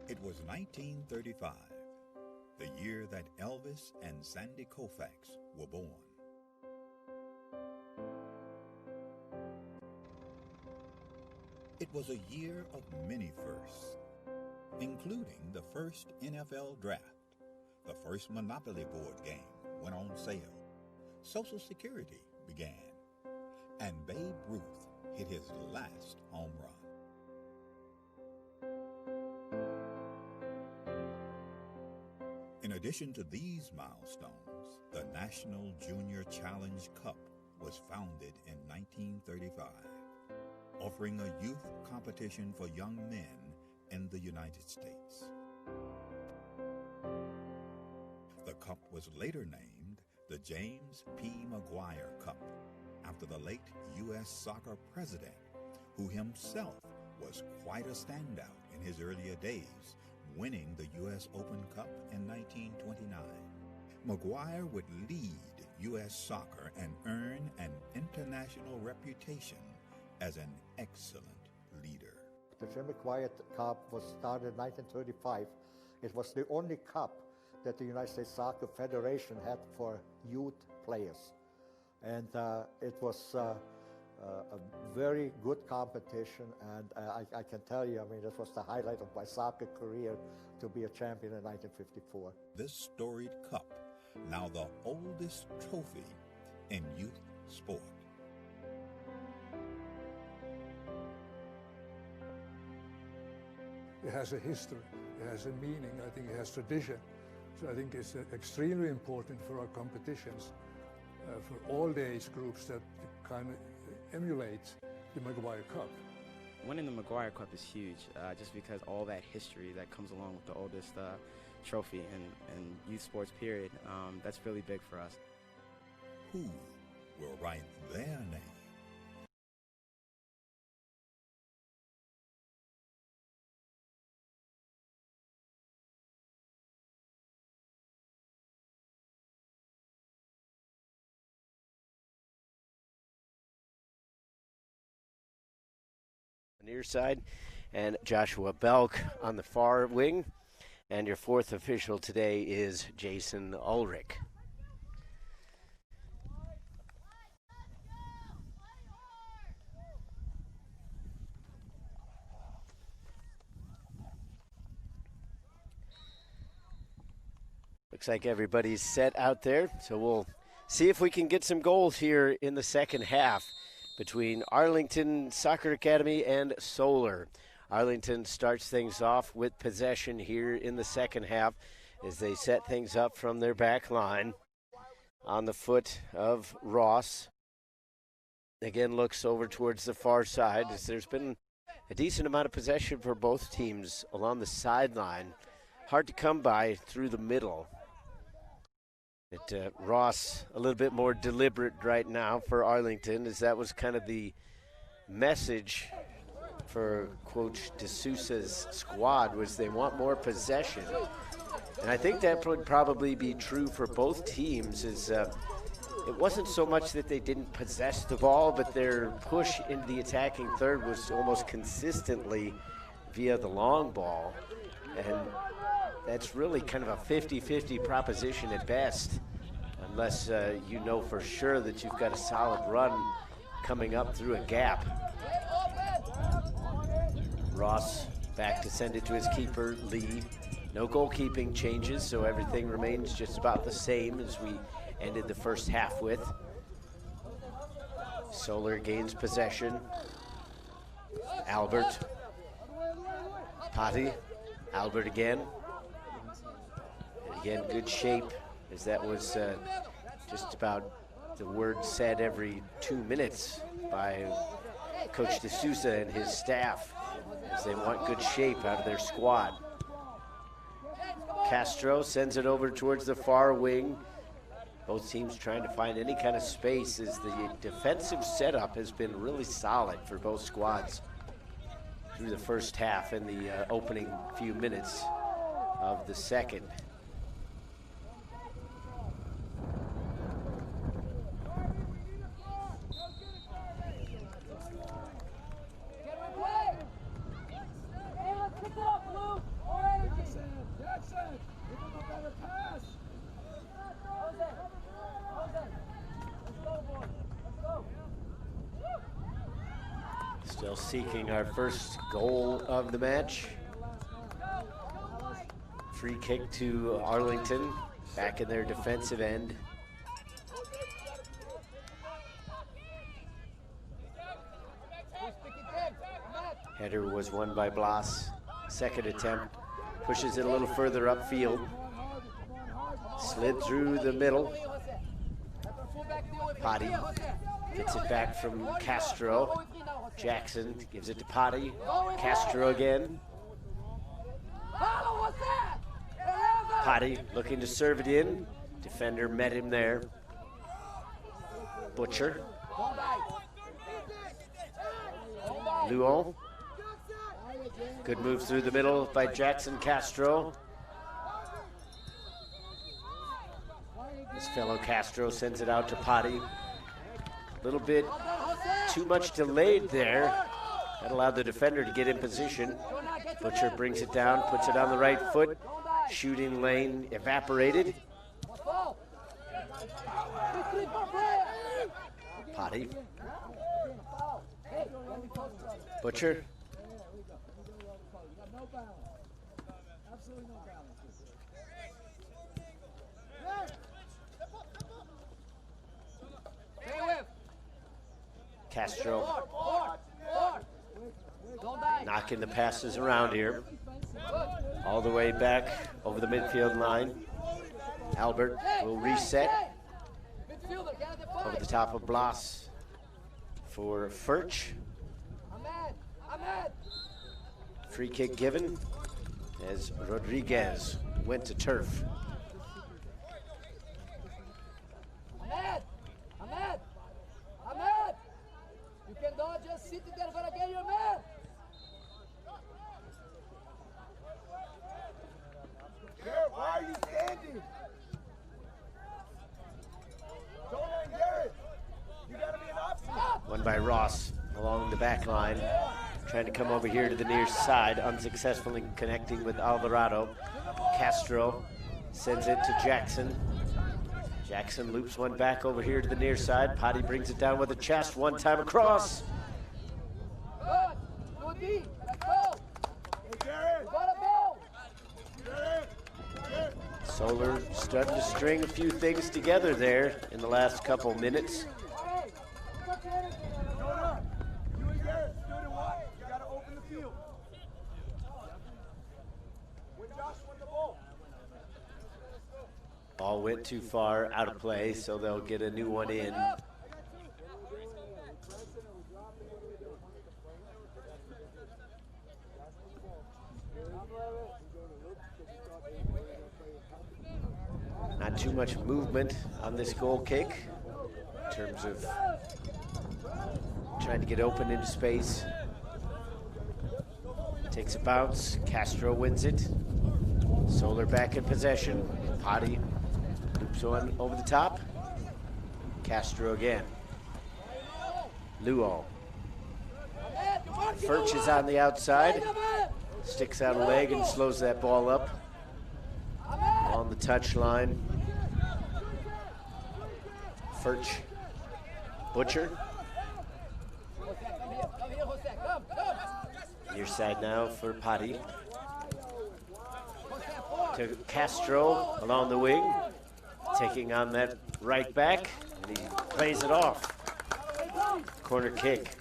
It was 1935, the year that Elvis and Sandy Koufax were born. It was a year of many firsts, including the first NFL draft, the first Monopoly board game went on sale, Social Security began, and Babe Ruth hit his last home run. In addition to these milestones, the National Junior Challenge Cup was founded in 1935, offering a youth competition for young men in the United States. The cup was later named the James P. McGuire Cup, after the late U.S. soccer president, who himself was quite a standout in his earlier days, winning the U.S. Open Cup in 1929. McGuire would lead U.S. soccer and earn an international reputation as an excellent leader. The Jim McGuire Cup was started in 1935. It was the only cup that the United States Soccer Federation had for youth players. And it was a very good competition, and I can tell you, this was the highlight of my soccer career, to be a champion in 1954. This storied cup, now the oldest trophy in youth sport. It has a history, it has a meaning, I think it has tradition. So I think it's extremely important for our competitions, for all the age groups, that kind of emulate the McGuire Cup. Winning the McGuire Cup is huge, just because all that history that comes along with the oldest trophy in youth sports period. That's really big for us. Who will write their name near side, and Joshua Belk on the far wing. And your fourth official today is Jason Ulrich. Looks like everybody's set out there, so we'll see if we can get some goals here in the second half between Arlington Soccer Academy and Solar. Arlington starts things off with possession here in the second half as they set things up from their back line on the foot of Ross. Again, looks over towards the far side as there's been a decent amount of possession for both teams along the sideline. Hard to come by through the middle. Ross a little bit more deliberate right now for Arlington, as that was kind of the message for Coach D'Souza's squad, was they want more possession. And I think that would probably be true for both teams. It wasn't so much that they didn't possess the ball, but their push into the attacking third was almost consistently via the long ball. And that's really kind of a 50-50 proposition at best, unless you know for sure that you've got a solid run coming up through a gap. Ross back to send it to his keeper, Lee. No goalkeeping changes, so everything remains just about the same as we ended the first half with. Solar gains possession. Albert. Potty. Albert again. And again, good shape, as that was just about the word said every 2 minutes by Coach D'Souza and his staff, as they want good shape out of their squad. Castro sends it over towards the far wing. Both teams trying to find any kind of space, as the defensive setup has been really solid for both squads through the first half and the opening few minutes of the second. Still seeking our first goal of the match. Free kick to Arlington, back in their defensive end. Header was won by Blas. Second attempt, pushes it a little further upfield. Slid through the middle. Potty gets it back from Castro. Jackson gives it to Potty. Castro again. Potty looking to serve it in. Defender met him there. Butcher. Luon. Good move through the middle by Jackson Castro. His fellow Castro sends it out to Potty. A little bit too much delayed there. That allowed the defender to get in position. Butcher brings it down, puts it on the right foot. Shooting lane evaporated. Potty. Butcher. Castro knocking the passes around here. All the way back over the midfield line. Albert will reset. Over the top of Blas for Furch. Free kick given as Rodriguez went to turf. You cannot just sit there for again, your man. Why are you standing? Won by Ross along the back line. trying to come over here to the near side, unsuccessfully connecting with Alvarado. Castro sends it to Jackson. Jackson loops one back over here to the near side. Potty brings it down with the chest, one time across. Solar starting to string a few things together there in the last couple minutes. Ball went too far out of play, so they'll get a new one in. Not too much movement on this goal kick in terms of trying to get open into space. Takes a bounce, Castro wins it. Solar back in possession. Potty loops one over the top. Castro again. Luo. Furch is on the outside. Sticks out a leg and slows that ball up on the touch line. Furch. Butcher. Near side now for Potty. To Castro along the wing, taking on that right back, and he plays it off. Corner kick.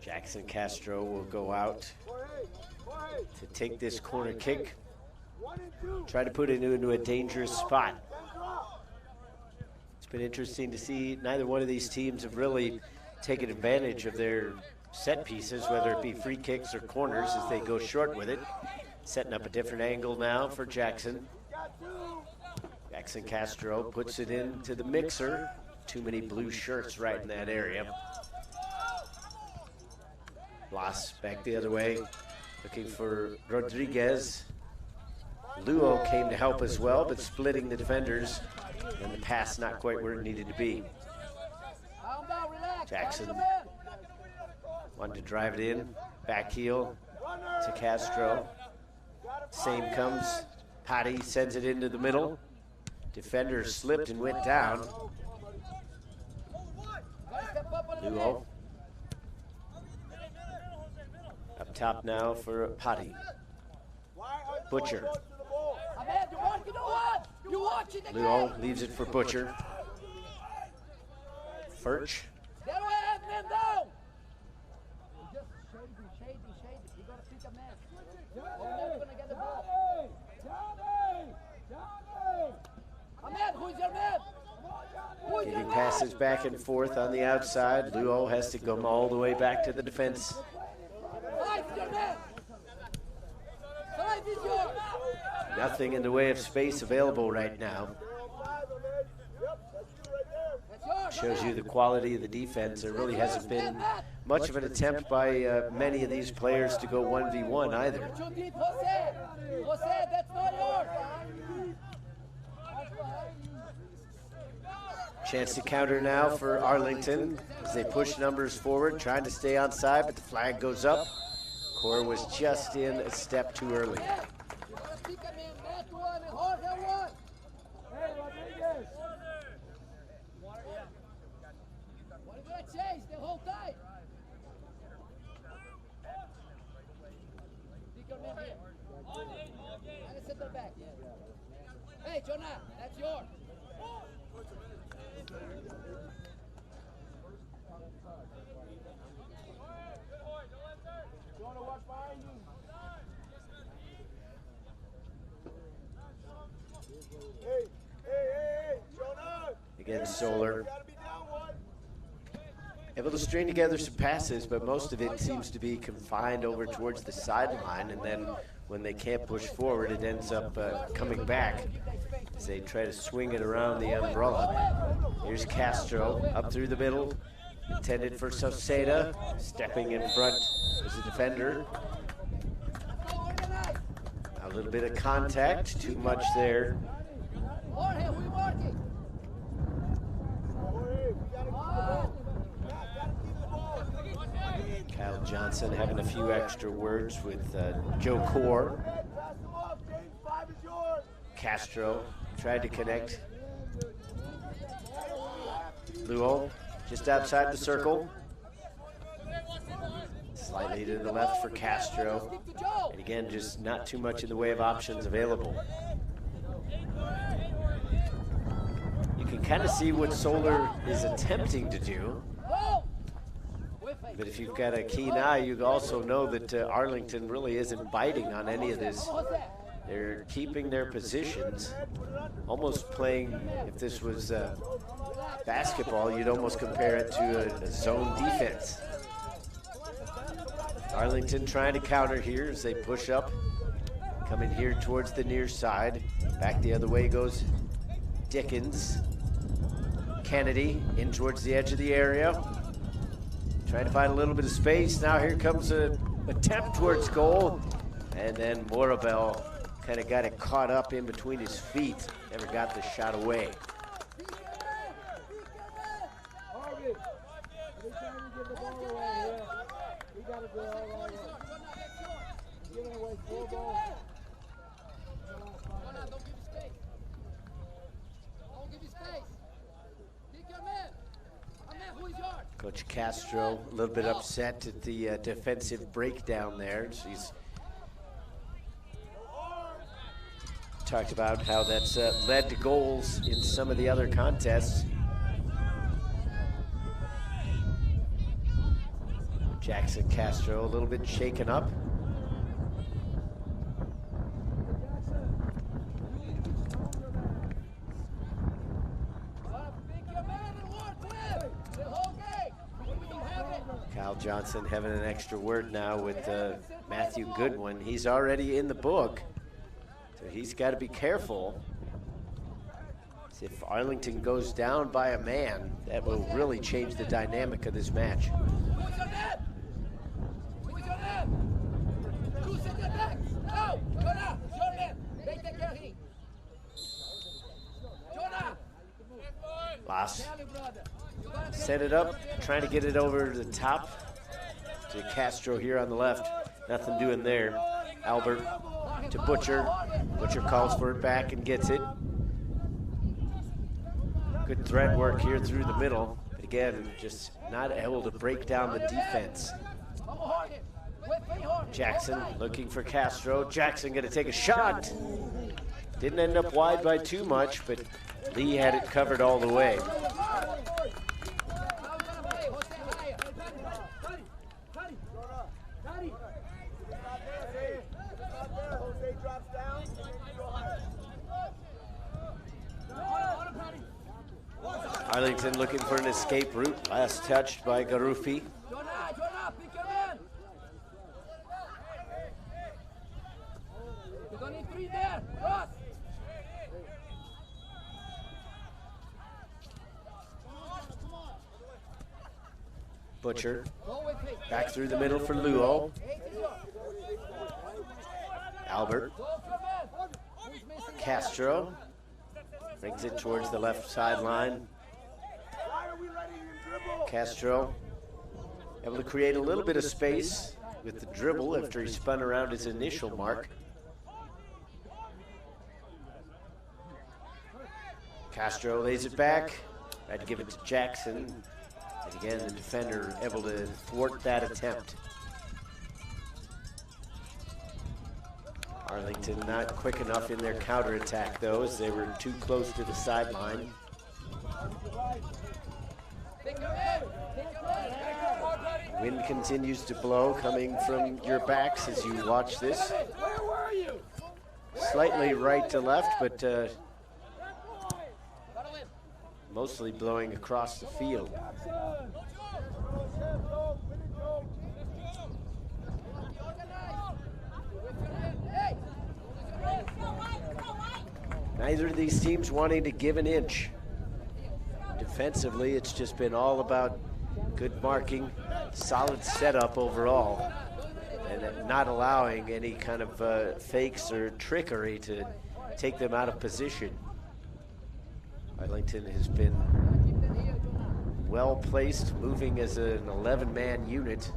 Jackson Castro will go out to take this corner kick. Try to put it into a dangerous spot. It's been interesting to see neither one of these teams have really taken advantage of their set pieces, whether it be free kicks or corners, as they go short with it. Setting up a different angle now for Jackson. Jackson Castro puts it into the mixer. Too many blue shirts right in that area. Blas back the other way, looking for Rodriguez. Luo came to help as well, but splitting the defenders, and the pass not quite where it needed to be. Jackson wanted to drive it in, back heel to Castro. Same comes, Potty sends it into the middle. Defender slipped and went down. Luo. Up top now for Potty. Butcher. Luo leaves it for Butcher. Furch. Giving passes back and forth on the outside. Luo has to come all the way back to the defense. Nothing in the way of space available right now. Shows you the quality of the defense. There really hasn't been much of an attempt by many of these players to go 1v1 either. Chance to counter now for Arlington as they push numbers forward, trying to stay onside, but the flag goes up. Core was just in a step too early. Hey, Jonah, that's yours. Jonah, watch behind you. Hey, Jonah. Again, Solar. Able to string together some passes, but most of it seems to be confined over towards the sideline, and then when they can't push forward, it ends up coming back as they try to swing it around the umbrella. Here's Castro up through the middle, intended for Sauceda, stepping in front as a defender. A little bit of contact, too much there Kyle Johnson having a few extra words with Joe Core. Castro tried to connect. Luo just outside the circle. Slightly to the left for Castro. And again, just not too much in the way of options available. You can kind of see what Solar is attempting to do. But if you've got a keen eye, you also know that Arlington really isn't biting on any of this. They're keeping their positions, almost playing, if this was basketball, you'd almost compare it to a zone defense. Arlington trying to counter here as they push up, coming here towards the near side. Back the other way goes Dickens. Kennedy in towards the edge of the area. Trying to find a little bit of space. Now here comes an attempt towards goal. And then Morabel kind of got it caught up in between his feet. Never got the shot away. Coach Castro a little bit upset at the defensive breakdown there. She's talked about how that's led to goals in some of the other contests. Jackson Castro a little bit shaken up. Kyle Johnson having an extra word now with Matthew Goodwin. He's already in the book, so he's got to be careful. If Arlington goes down by a man, that will really change the dynamic of this match. Loss. Set it up, trying to get it over to the top to Castro here on the left. Nothing doing there. Albert to Butcher. Butcher calls for it back and gets it. Good thread work here through the middle. But again, just not able to break down the defense. Jackson looking for Castro. Jackson gonna take a shot. Didn't end up wide by too much, but Lee had it covered all the way. Arlington looking for an escape route. Last touched by Garufi. Butcher back through the middle for Luo. Albert. Castro brings it towards the left sideline. Castro able to create a little bit of space with the dribble after he spun around his initial mark. Castro lays it back. Tried to give it to Jackson. And again, the defender able to thwart that attempt. Arlington not quick enough in their counterattack, though, as they were too close to the sideline. Wind continues to blow, coming from your backs as you watch this. Slightly right to left, but mostly blowing across the field. Neither of these teams wanting to give an inch. Defensively, it's just been all about good marking, solid setup overall, and not allowing any kind of fakes or trickery to take them out of position. Arlington has been well placed, moving as an 11-man unit.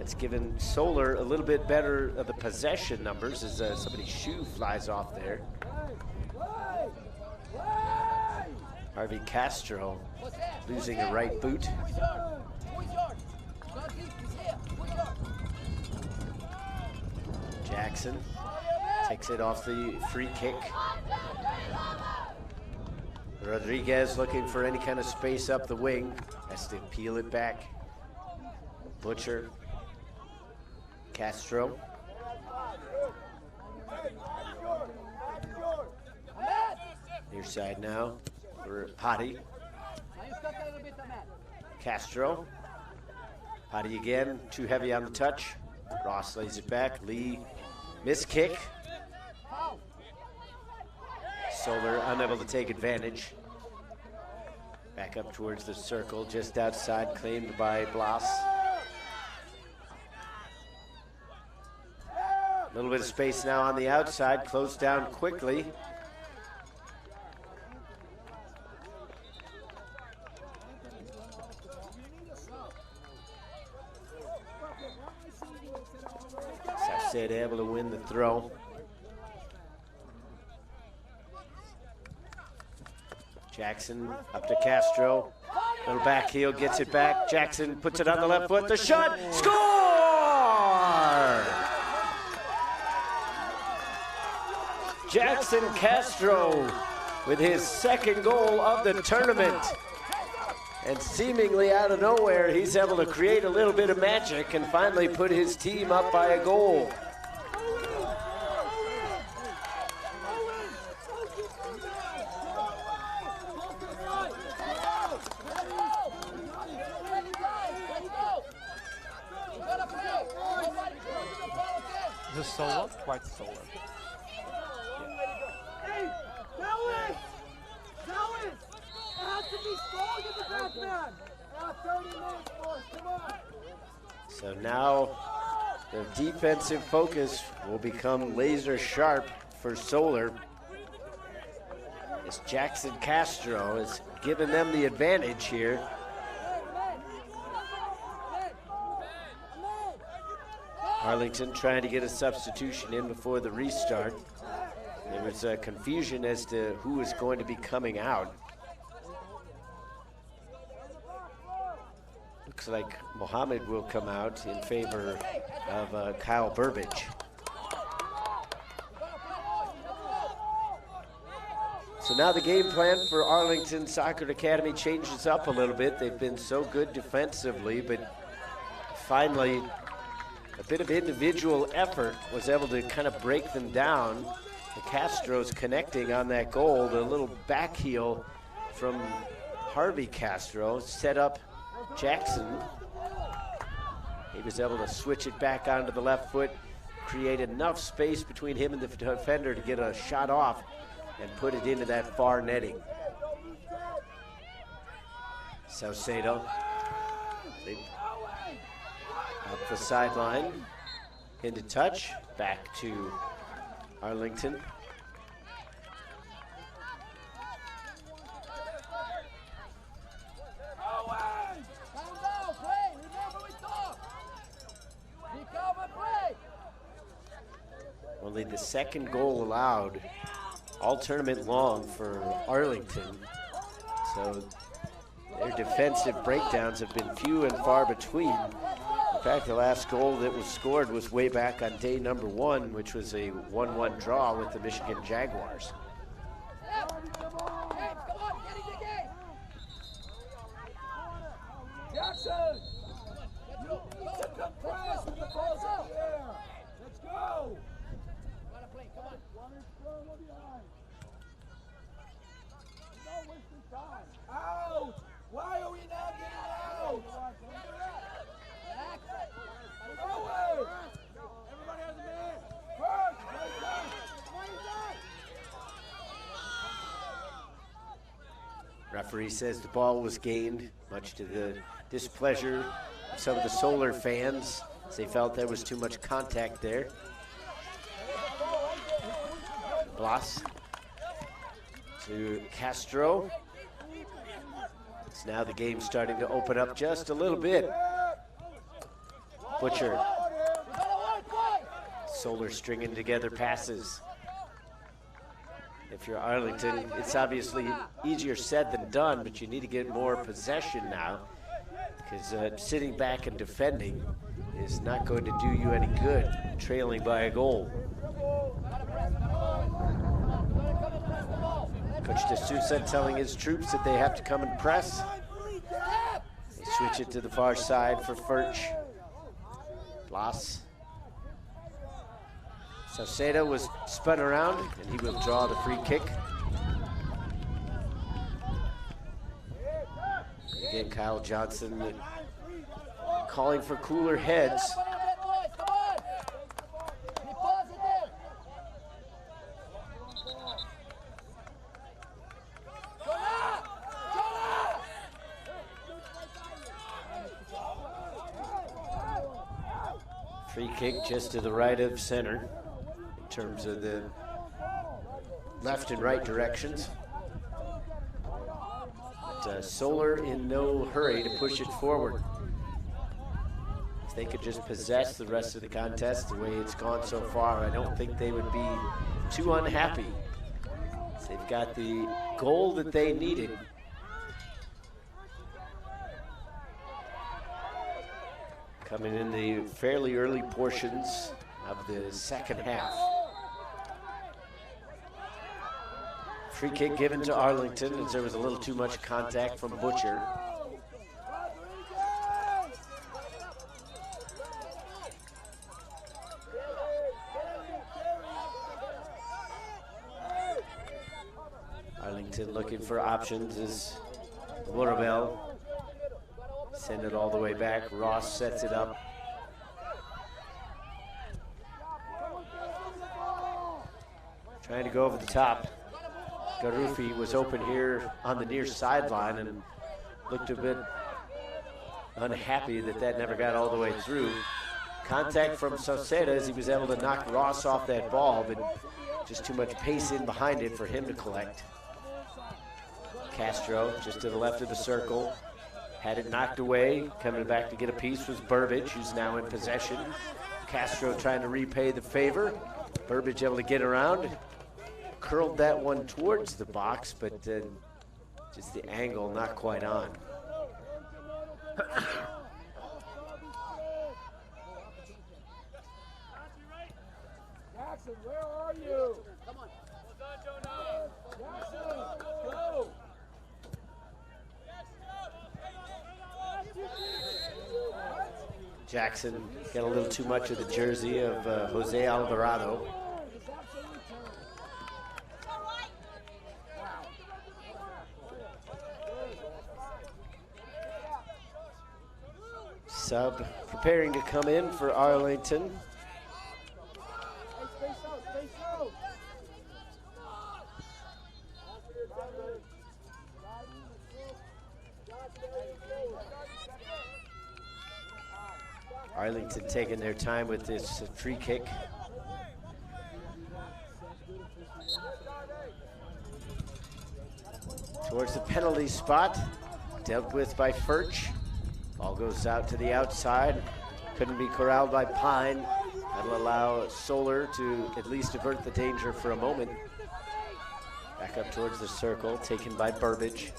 It's given Solar a little bit better of the possession numbers as somebody's shoe flies off there. Harvey Castro losing a right boot. Jackson takes it off the free kick. Rodriguez looking for any kind of space up the wing. Has to peel it back. Butcher. Castro. Near side now for Potty. Castro. Potty again, too heavy on the touch. Ross lays it back. Lee, miss kick. Solar unable to take advantage. Back up towards the circle, just outside, claimed by Blas. A little bit of space now on the outside, closed down quickly. Sauced able to win the throw. Jackson up to Castro. Little back heel, gets it back. Jackson puts it on the left foot. The shot, score! Jackson Castro with his second goal of the tournament. And seemingly out of nowhere, he's able to create a little bit of magic and finally put his team up by a goal. Is this Solar? Quite Solar. So now the defensive focus will become laser sharp for Solar, as Jackson Castro has given them the advantage here. Arlington trying to get a substitution in before the restart. There was confusion as to who is going to be coming out. Looks like Mohammed will come out in favor of Kyle Burbage. So now the game plan for Arlington Soccer Academy changes up a little bit. They've been so good defensively, but finally a bit of individual effort was able to kind of break them down. The Castro's connecting on that goal. The little back heel from Harvey Castro set up Jackson. He was able to switch it back onto the left foot, create enough space between him and the defender to get a shot off and put it into that far netting. Saucedo up the sideline, into touch, back to Arlington. Only the second goal allowed all tournament long for Arlington. So their defensive breakdowns have been few and far between. In fact, the last goal that was scored was way back on day number 1, which was a 1-1 draw with the Michigan Jaguars. Jackson! It's a good press with the balls out there. Let's go! Come on. One behind. No wasting time. Out! Why are we not getting out? Forward! Everybody has a man. First! Referee says the ball was gained, much to the displeasure of some of the Solar fans, as they felt there was too much contact there. Blas to Castro. It's now the game starting to open up just a little bit. Butcher. Solar stringing together passes. If you're Arlington, it's obviously easier said than done, but you need to get more possession now, because sitting back and defending is not going to do you any good, trailing by a goal. Coach D'Souza telling his troops that they have to come and press. They switch it to the far side for Furch. Blas. Saucedo was spun around, and he will draw the free kick. Again, Kyle Johnson calling for cooler heads. Free kick just to the right of center in terms of the left and right directions. But Solar in no hurry to push it forward. If they could just possess the rest of the contest the way it's gone so far, I don't think they would be too unhappy. They've got the goal that they needed. Coming in the fairly early portions of the second half. Free kick given to Arlington as there was a little too much contact from Butcher. Arlington looking for options as Morabel send it all the way back. Ross sets it up. Trying to go over the top. Garufi was open here on the near sideline and looked a bit unhappy that that never got all the way through. Contact from Saucedo as he was able to knock Ross off that ball, but just too much pace in behind it for him to collect. Castro just to the left of the circle. Had it knocked away. Coming back to get a piece was Burbage, who's now in possession. Castro trying to repay the favor. Burbage able to get around. Curled that one towards the box, but just the angle not quite on. Jackson, where are you? Come on. Jackson, go. Jackson got a little too much of the jersey of Jose Alvarado. Sub preparing to come in for Arlington. Arlington taking their time with this free kick. Towards the penalty spot, dealt with by Furch. Ball goes out to the outside. Couldn't be corralled by Pine. That'll allow Solar to at least avert the danger for a moment. Back up towards the circle, taken by Burbage.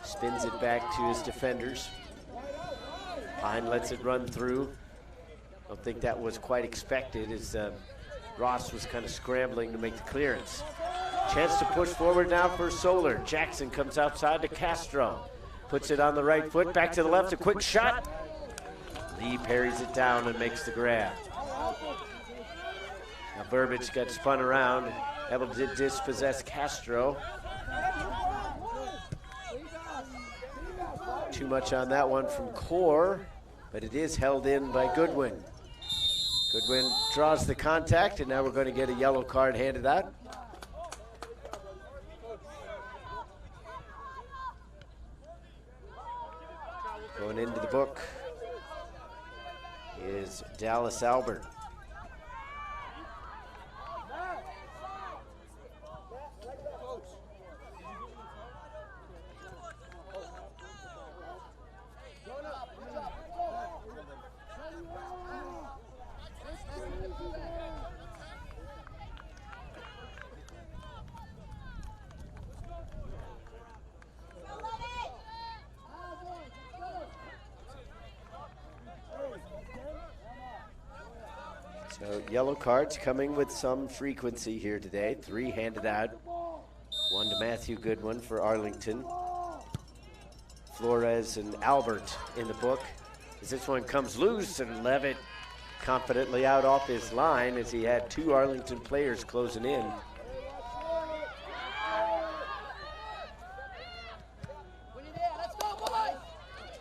Spins it back to his defenders. Pine lets it run through. Don't think that was quite expected as Ross was kind of scrambling to make the clearance. Chance to push forward now for Solar. Jackson comes outside to Castro. Puts it on the right foot, back to the left, a quick shot. Lee parries it down and makes the grab. Now Burbage got spun around, able to dispossess Castro. Too much on that one from Core, but it is held in by Goodwin. Goodwin draws the contact, and now we're going to get a yellow card handed out. Going into the book is Dallas Albert. So yellow cards coming with some frequency here today. 3 handed out. 1 to Matthew Goodwin for Arlington. Flores and Albert in the book. As this one comes loose, and Levitt confidently out off his line as he had 2 Arlington players closing in.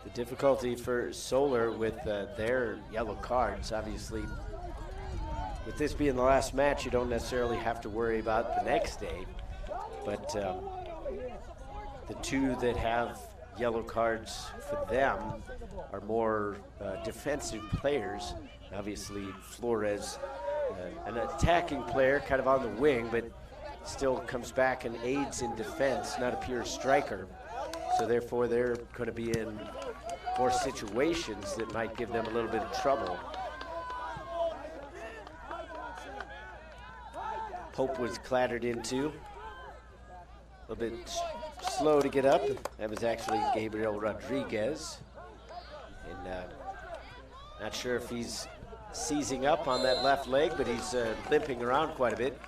The difficulty for Solar with their yellow cards, obviously, with this being the last match, you don't necessarily have to worry about the next day. But the 2 that have yellow cards for them are more defensive players. Obviously, Flores, an attacking player, kind of on the wing, but still comes back and aids in defense, not a pure striker. So therefore, they're going to be in more situations that might give them a little bit of trouble. Pope was clattered into. A little bit slow to get up. That was actually Gabriel Rodriguez. And not sure if he's seizing up on that left leg, but he's limping around quite a bit.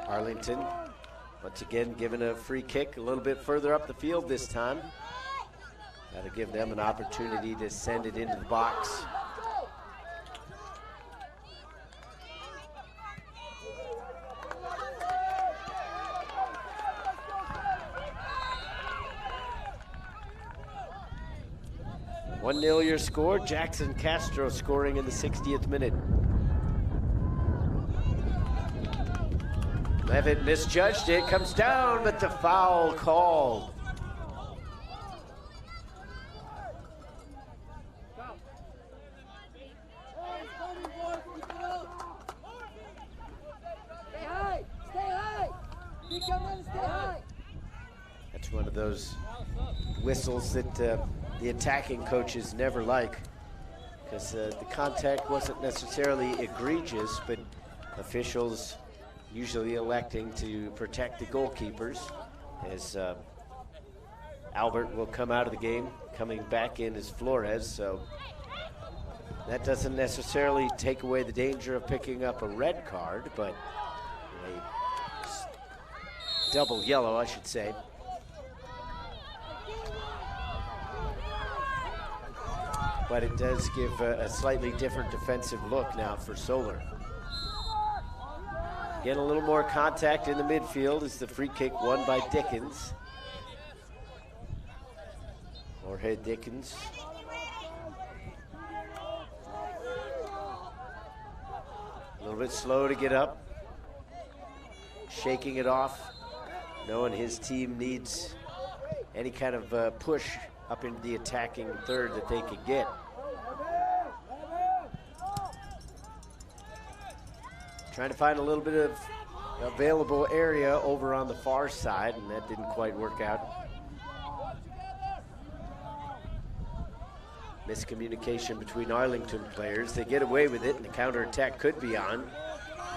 Arlington, once again, given a free kick a little bit further up the field this time. That'll give them an opportunity to send it into the box. One 0 your score. Jackson Castro scoring in the 60th minute. Levitt misjudged it, comes down, but the foul called. That's one of those whistles that the attacking coaches never like, because the contact wasn't necessarily egregious, but officials usually electing to protect the goalkeepers, as Albert will come out of the game. Coming back in is Flores, so that doesn't necessarily take away the danger of picking up a red card, but a double yellow, I should say. But it does give a slightly different defensive look now for Solar. Again, a little more contact in the midfield as the free kick won by Dickens. Jorge Dickens. A little bit slow to get up. Shaking it off, knowing his team needs any kind of push up into the attacking third that they could get. Trying to find a little bit of available area over on the far side, and that didn't quite work out. Miscommunication between Arlington players. They get away with it, and the counterattack could be on.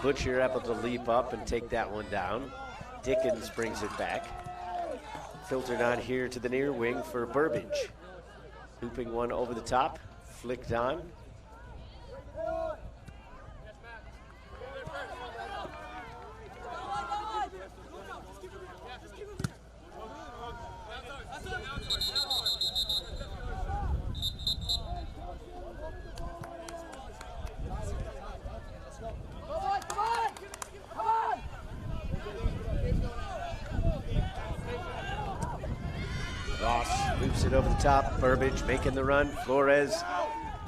Butcher able to leap up and take that one down. Dickens brings it back. Filtered on here to the near wing for Burbage. Looping one over the top, flicked on. Ross loops it over the top. Burbage making the run. Flores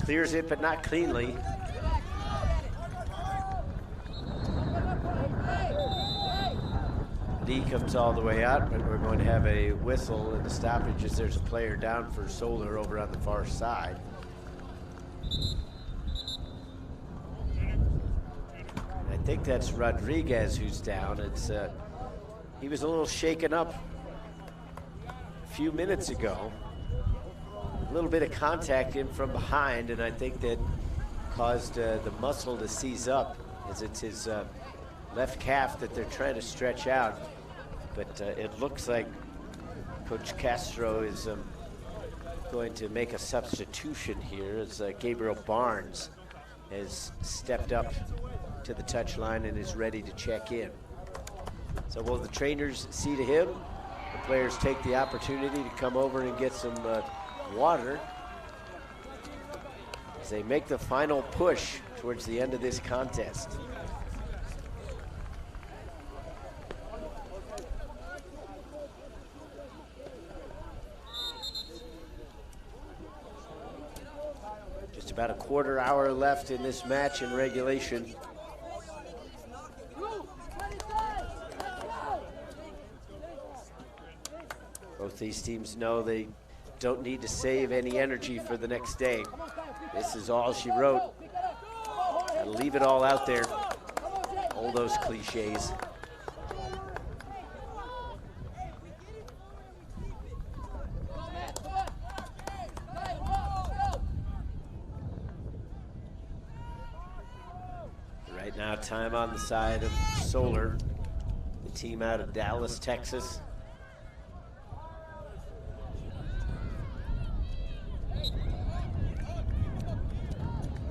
clears it, but not cleanly. D comes all the way out, but we're going to have a whistle in the stoppage as there's a player down for Solar over on the far side. I think that's Rodriguez who's down. It's he was a little shaken up a few minutes ago. A little bit of contact in from behind, and I think that caused the muscle to seize up, as it's his left calf that they're trying to stretch out. But it looks like Coach Castro is going to make a substitution here as Gabriel Barnes has stepped up to the touchline and is ready to check in. So will the trainers see to him? The players take the opportunity to come over and get some water as they make the final push towards the end of this contest. Just about a quarter hour left in this match in regulation. Both these teams know they don't need to save any energy for the next day. This is all she wrote. Gotta leave it all out there. All those cliches. Right now, time on the side of Solar, the team out of Dallas, Texas.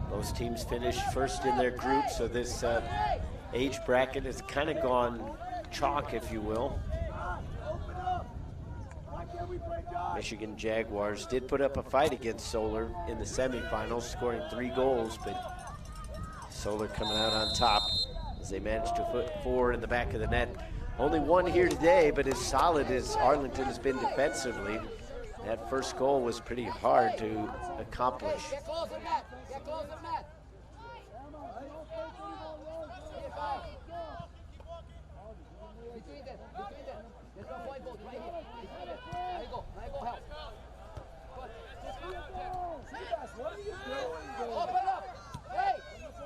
Both teams finished first in their group, so this age bracket has kind of gone chalk, if you will. Michigan Jaguars did put up a fight against Solar in the semifinals, scoring 3 goals, but Solar coming out on top as they managed to put 4 in the back of the net. Only 1 here today, but as solid as Arlington has been defensively, that first goal was pretty hard to accomplish.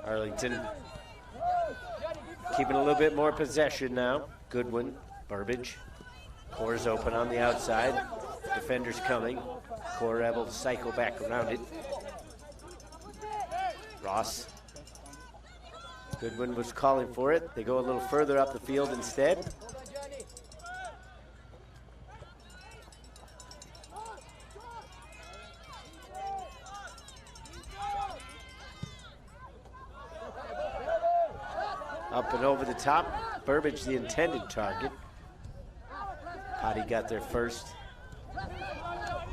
Arlington keeping a little bit more possession now. Goodwin, Burbage. Core's open on the outside. Defenders coming. Core able to cycle back around it. Ross. Goodwin was calling for it. They go a little further up the field instead. Up and over the top. Burbage the intended target. Potty got there first.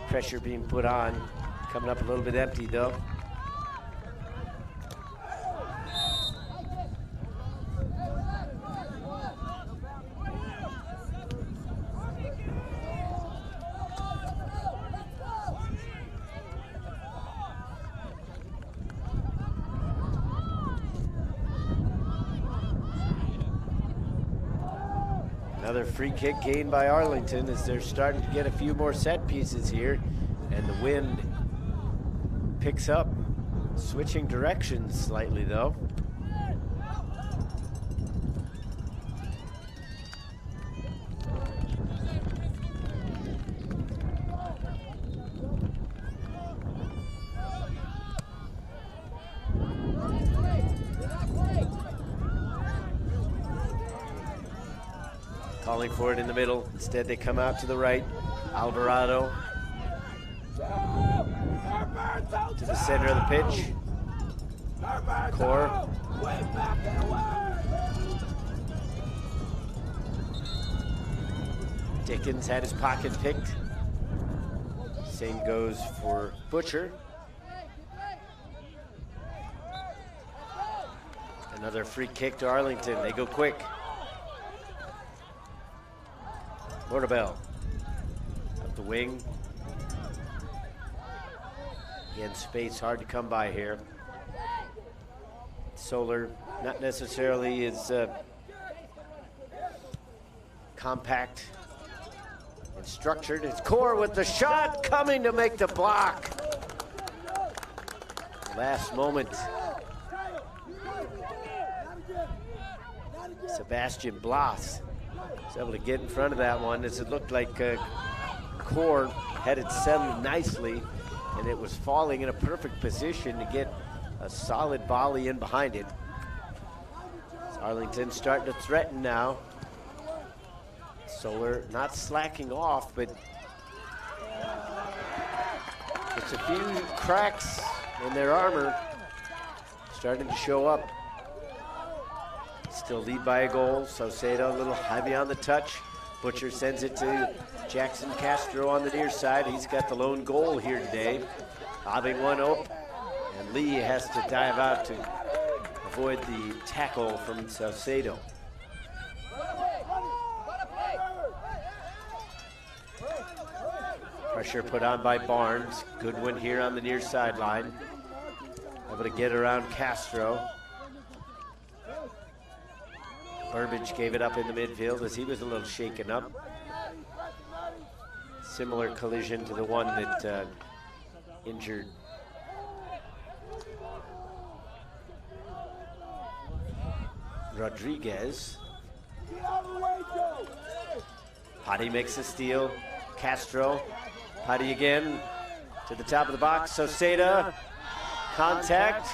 Pressure being put on. Coming up a little bit empty though. Another free kick gained by Arlington as they're starting to get a few more set pieces here, and the wind picks up, switching directions slightly though. Calling for it in the middle. Instead, they come out to the right. Alvarado to the center of the pitch. Core. Dickens had his pocket picked. Same goes for Butcher. Another free kick to Arlington. They go quick. Mortabell up the wing. Again, space hard to come by here. Solar not necessarily as compact and structured. It's Core with the shot coming to make the block. Last moment. Sebastian Blas was able to get in front of that one as it looked like Core had it settled nicely and it was falling in a perfect position to get a solid volley in behind it. Arlington starting to threaten now. Solar not slacking off, but it's a few cracks in their armor. starting to show up. Still lead by a goal. Saucedo a little heavy on the touch. Butcher sends it to Jackson Castro on the near side. He's got the lone goal here today. Hobbing one up, and Lee has to dive out to avoid the tackle from Saucedo. Pressure put on by Barnes. Goodwin here on the near sideline. Able to get around Castro. Burbage gave it up in the midfield as he was a little shaken up. Similar collision to the one that injured Rodriguez. Hadi makes a steal. Castro. Hadi again to the top of the box. Saucedo. Contact.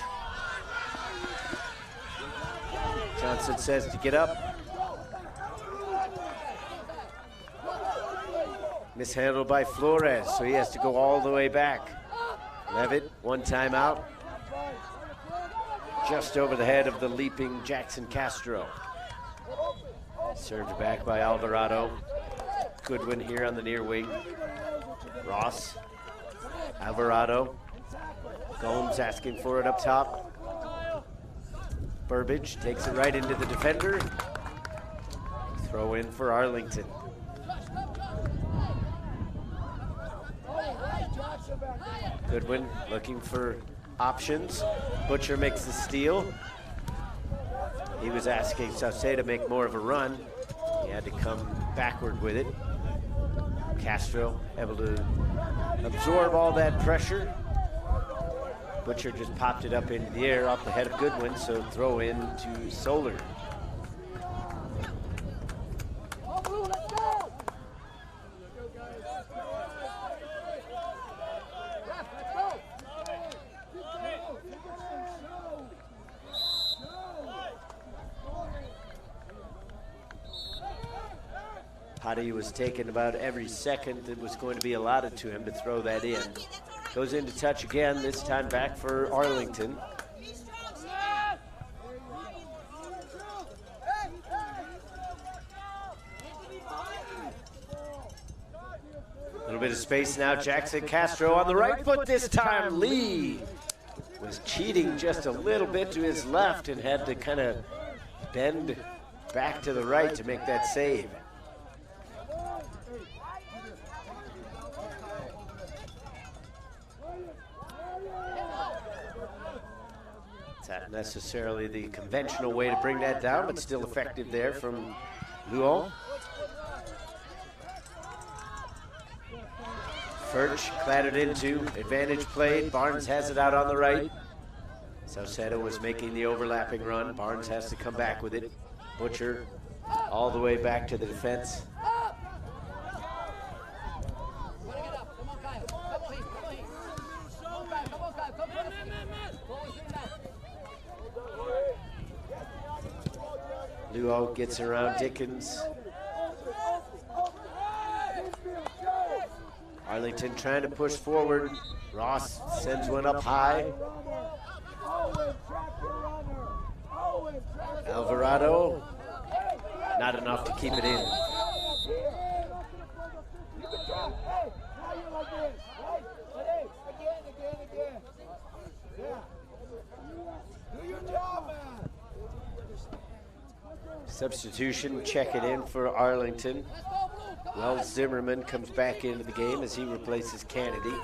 Johnson says to get up. Mishandled by Flores, so he has to go all the way back. Levitt, one timeout. Just over the head of the leaping Jackson Castro. Served back by Alvarado. Goodwin here on the near wing. Ross. Alvarado. Gomes asking for it up top. Burbage takes it right into the defender. Throw in for Arlington. Goodwin looking for options. Butcher makes the steal. He was asking Saucedo to make more of a run. He had to come backward with it. Castro able to absorb all that pressure. Butcher just popped it up into the air off the head of Goodwin, so throw in to Solar. Hadi was taking about every second that was going to be allotted to him to throw that in. Goes into touch again, this time back for Arlington. A little bit of space now. Jackson Castro on the right foot this time. Lee was cheating just a little bit to his left and had to kind of bend back to the right to make that save. It's not necessarily the conventional way to bring that down, but still effective there from Luon. Furch clattered into, advantage played. Barnes has it out on the right. Saucedo was making the overlapping run. Barnes has to come back with it. Butcher all the way back to the defense. Luo gets around Dickens. Arlington trying to push forward. Ross sends one up high. Alvarado, not enough to keep it in. Substitution, check it in for Arlington. Wells Zimmerman comes back into the game as he replaces Kennedy.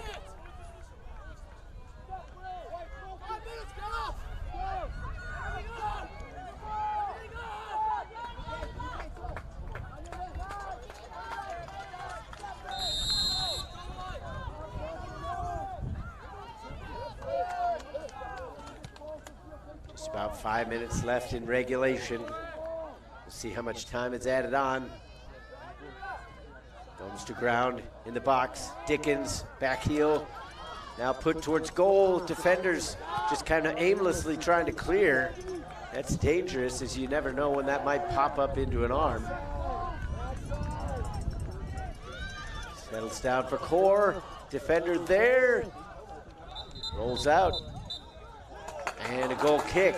Just about 5 minutes left in regulation. We'll see how much time is added on. Goes to ground in the box. Dickens, back heel. Now put towards goal. Defenders just kind of aimlessly trying to clear. That's dangerous, as you never know when that might pop up into an arm. Settles down for Core. Defender there. Rolls out. And a goal kick.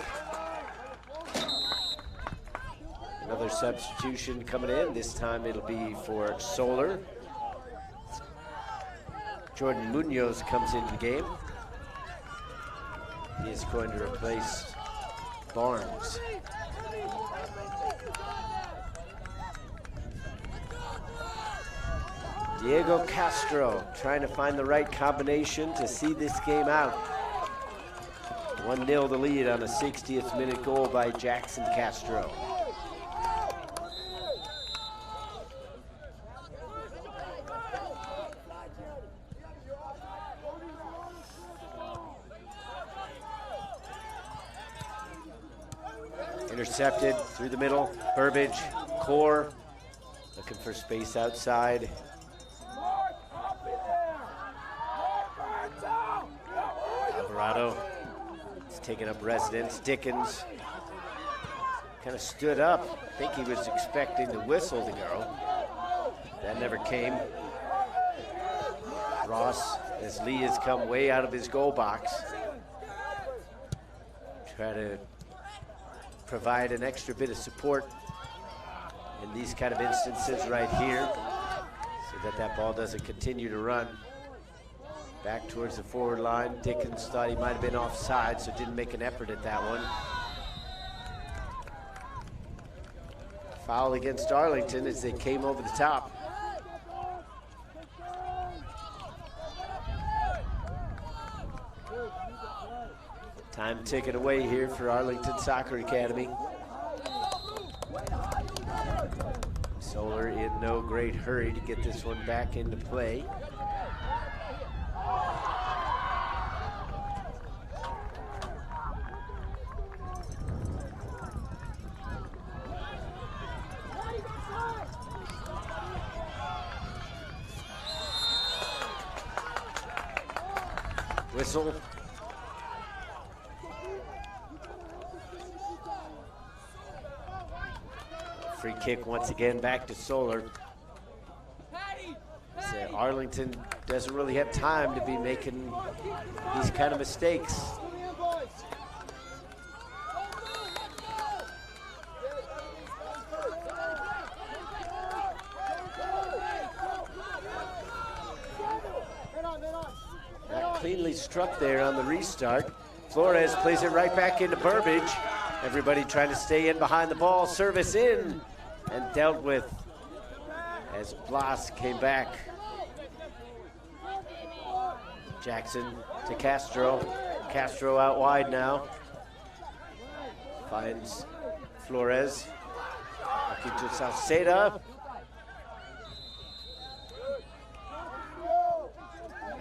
Another substitution coming in. This time it'll be for Solar. Jordan Munoz comes into the game. He is going to replace Barnes. Diego Castro trying to find the right combination to see this game out. 1-0 the lead on a 60th minute goal by Jackson Castro. Intercepted through the middle. Burbage, Core, looking for space outside. Alvarado is taking up residence. Dickens kind of stood up. I think he was expecting the whistle to go. That never came. Ross, as Lee has come way out of his goal box, try to provide an extra bit of support in these kind of instances right here so that that ball doesn't continue to run back towards the forward line. Dickens thought he might have been offside, so didn't make an effort at that one. Foul against Arlington as they came over the top. Time ticking away here for Arlington Soccer Academy. Solar in no great hurry to get this one back into play. Whistle. Free kick once again back to Solar. So Arlington doesn't really have time to be making these kind of mistakes. Not cleanly struck there on the restart. Flores plays it right back into Burbage. Everybody trying to stay in behind the ball. Service in and dealt with as Blas came back. Jackson to Castro. Castro out wide now. Finds Flores. Looking to Salceda.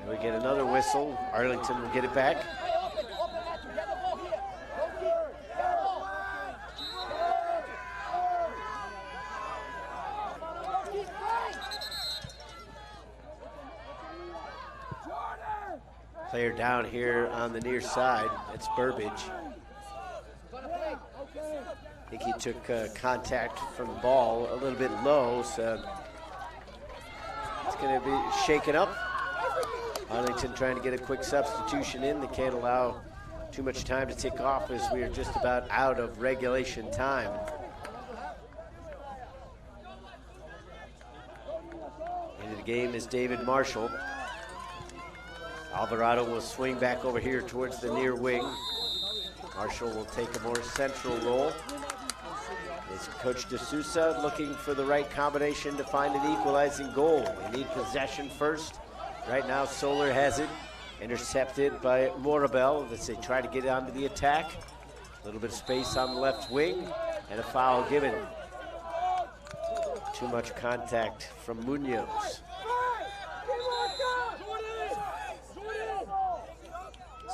And we get another whistle. Arlington will get it back. Player down here on the near side. It's Burbage. I think he took contact from the ball a little bit low, so it's going to be shaken up. Arlington trying to get a quick substitution in. They can't allow too much time to tick off as we are just about out of regulation time. Into the game is David Marshall. Alvarado will swing back over here towards the near wing. Marshall will take a more central role. It's Coach D'Souza looking for the right combination to find an equalizing goal. They need possession first. Right now, Solar has it. Intercepted by Morabel as they try to get onto the attack. A little bit of space on the left wing and a foul given. Too much contact from Munoz.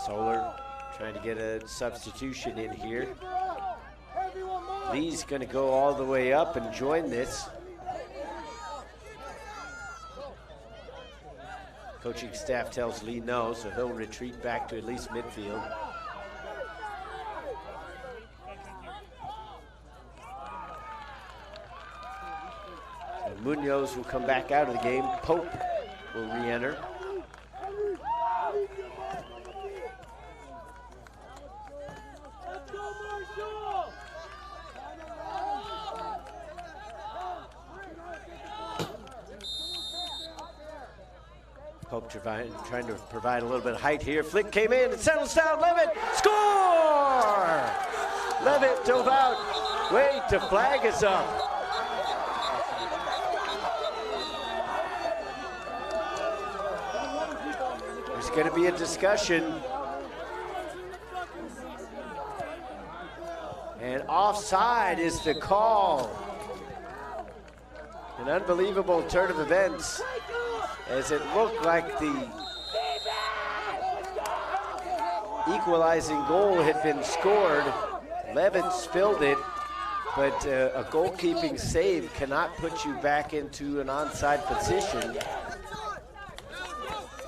Solar trying to get a substitution in here. Lee's going to go all the way up and join this. Coaching staff tells Lee no, so he'll retreat back to at least midfield. So Munoz will come back out of the game. Pope will re-enter. Pope trying to provide a little bit of height here. Flick came in and settles down. Levitt, score! Levitt dove out. Wait, the flag is up. There's going to be a discussion. And offside is the call. An unbelievable turn of events, as it looked like the equalizing goal had been scored. Levitt spilled it, but a goalkeeping save cannot put you back into an onside position.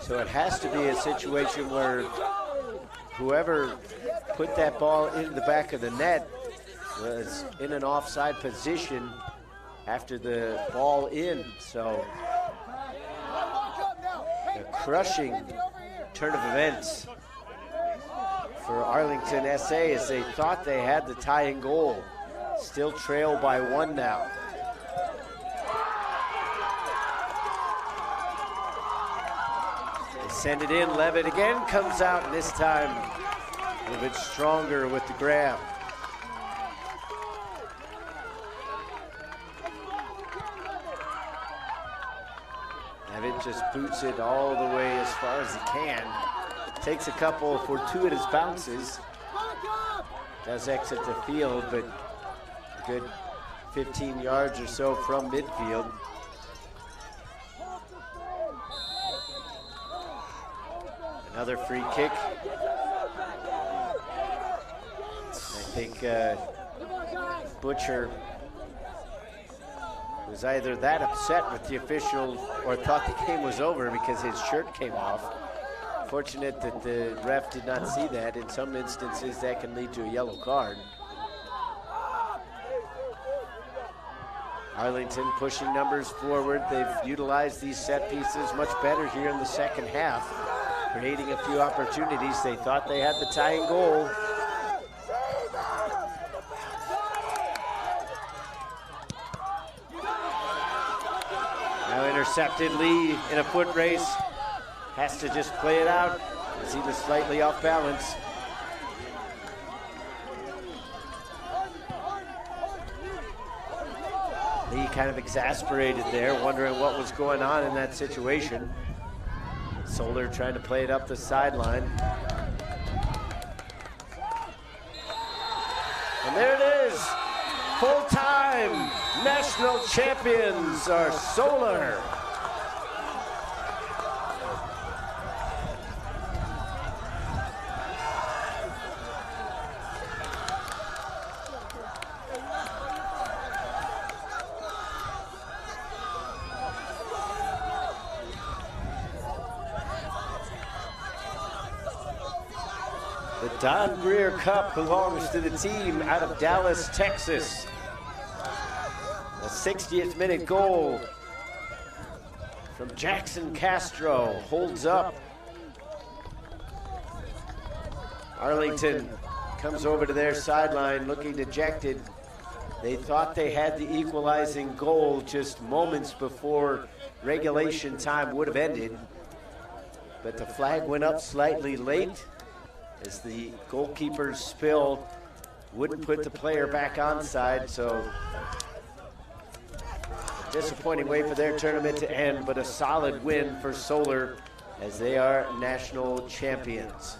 So it has to be a situation where whoever put that ball in the back of the net was in an offside position after the ball in. So a crushing turn of events for Arlington SA, as they thought they had the tying goal. Still trail by 1 now. They send it in. Levitt again comes out, and this time a little bit stronger with the grab. Levitt just boots it all the way as far as he can. Takes a couple fortuitous bounces. Does exit the field, but a good 15 yards or so from midfield. Another free kick. I think Butcher was either that upset with the official or thought the game was over because his shirt came off. Fortunate that the ref did not see that. In some instances, that can lead to a yellow card. Arlington pushing numbers forward. They've utilized these set pieces much better here in the second half, creating a few opportunities. They thought they had the tying goal. Now intercepted. Lee in a foot race. Has to just play it out as he was slightly off balance. Lee kind of exasperated there, wondering what was going on in that situation. Soler trying to play it up the sideline. And there it is. Full-time national champions are Soler. The Don Greer Cup belongs to the team out of Dallas, Texas. A 60th minute goal from Jackson Castro holds up. Arlington comes over to their sideline looking dejected. They thought they had the equalizing goal just moments before regulation time would have ended, but the flag went up slightly late as the goalkeeper's spill wouldn't put the player back onside. So disappointing way for their tournament to end, but a solid win for Soler as they are national champions.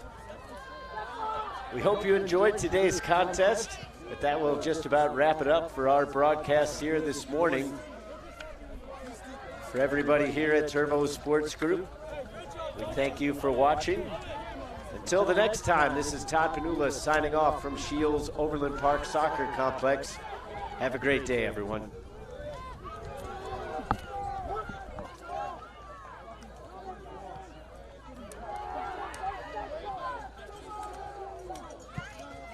We hope you enjoyed today's contest, but that will just about wrap it up for our broadcast here this morning. For everybody here at Turbo Sports Group, we thank you for watching. Until the next time, this is Todd Panula signing off from Shields Overland Park Soccer Complex. Have a great day, everyone.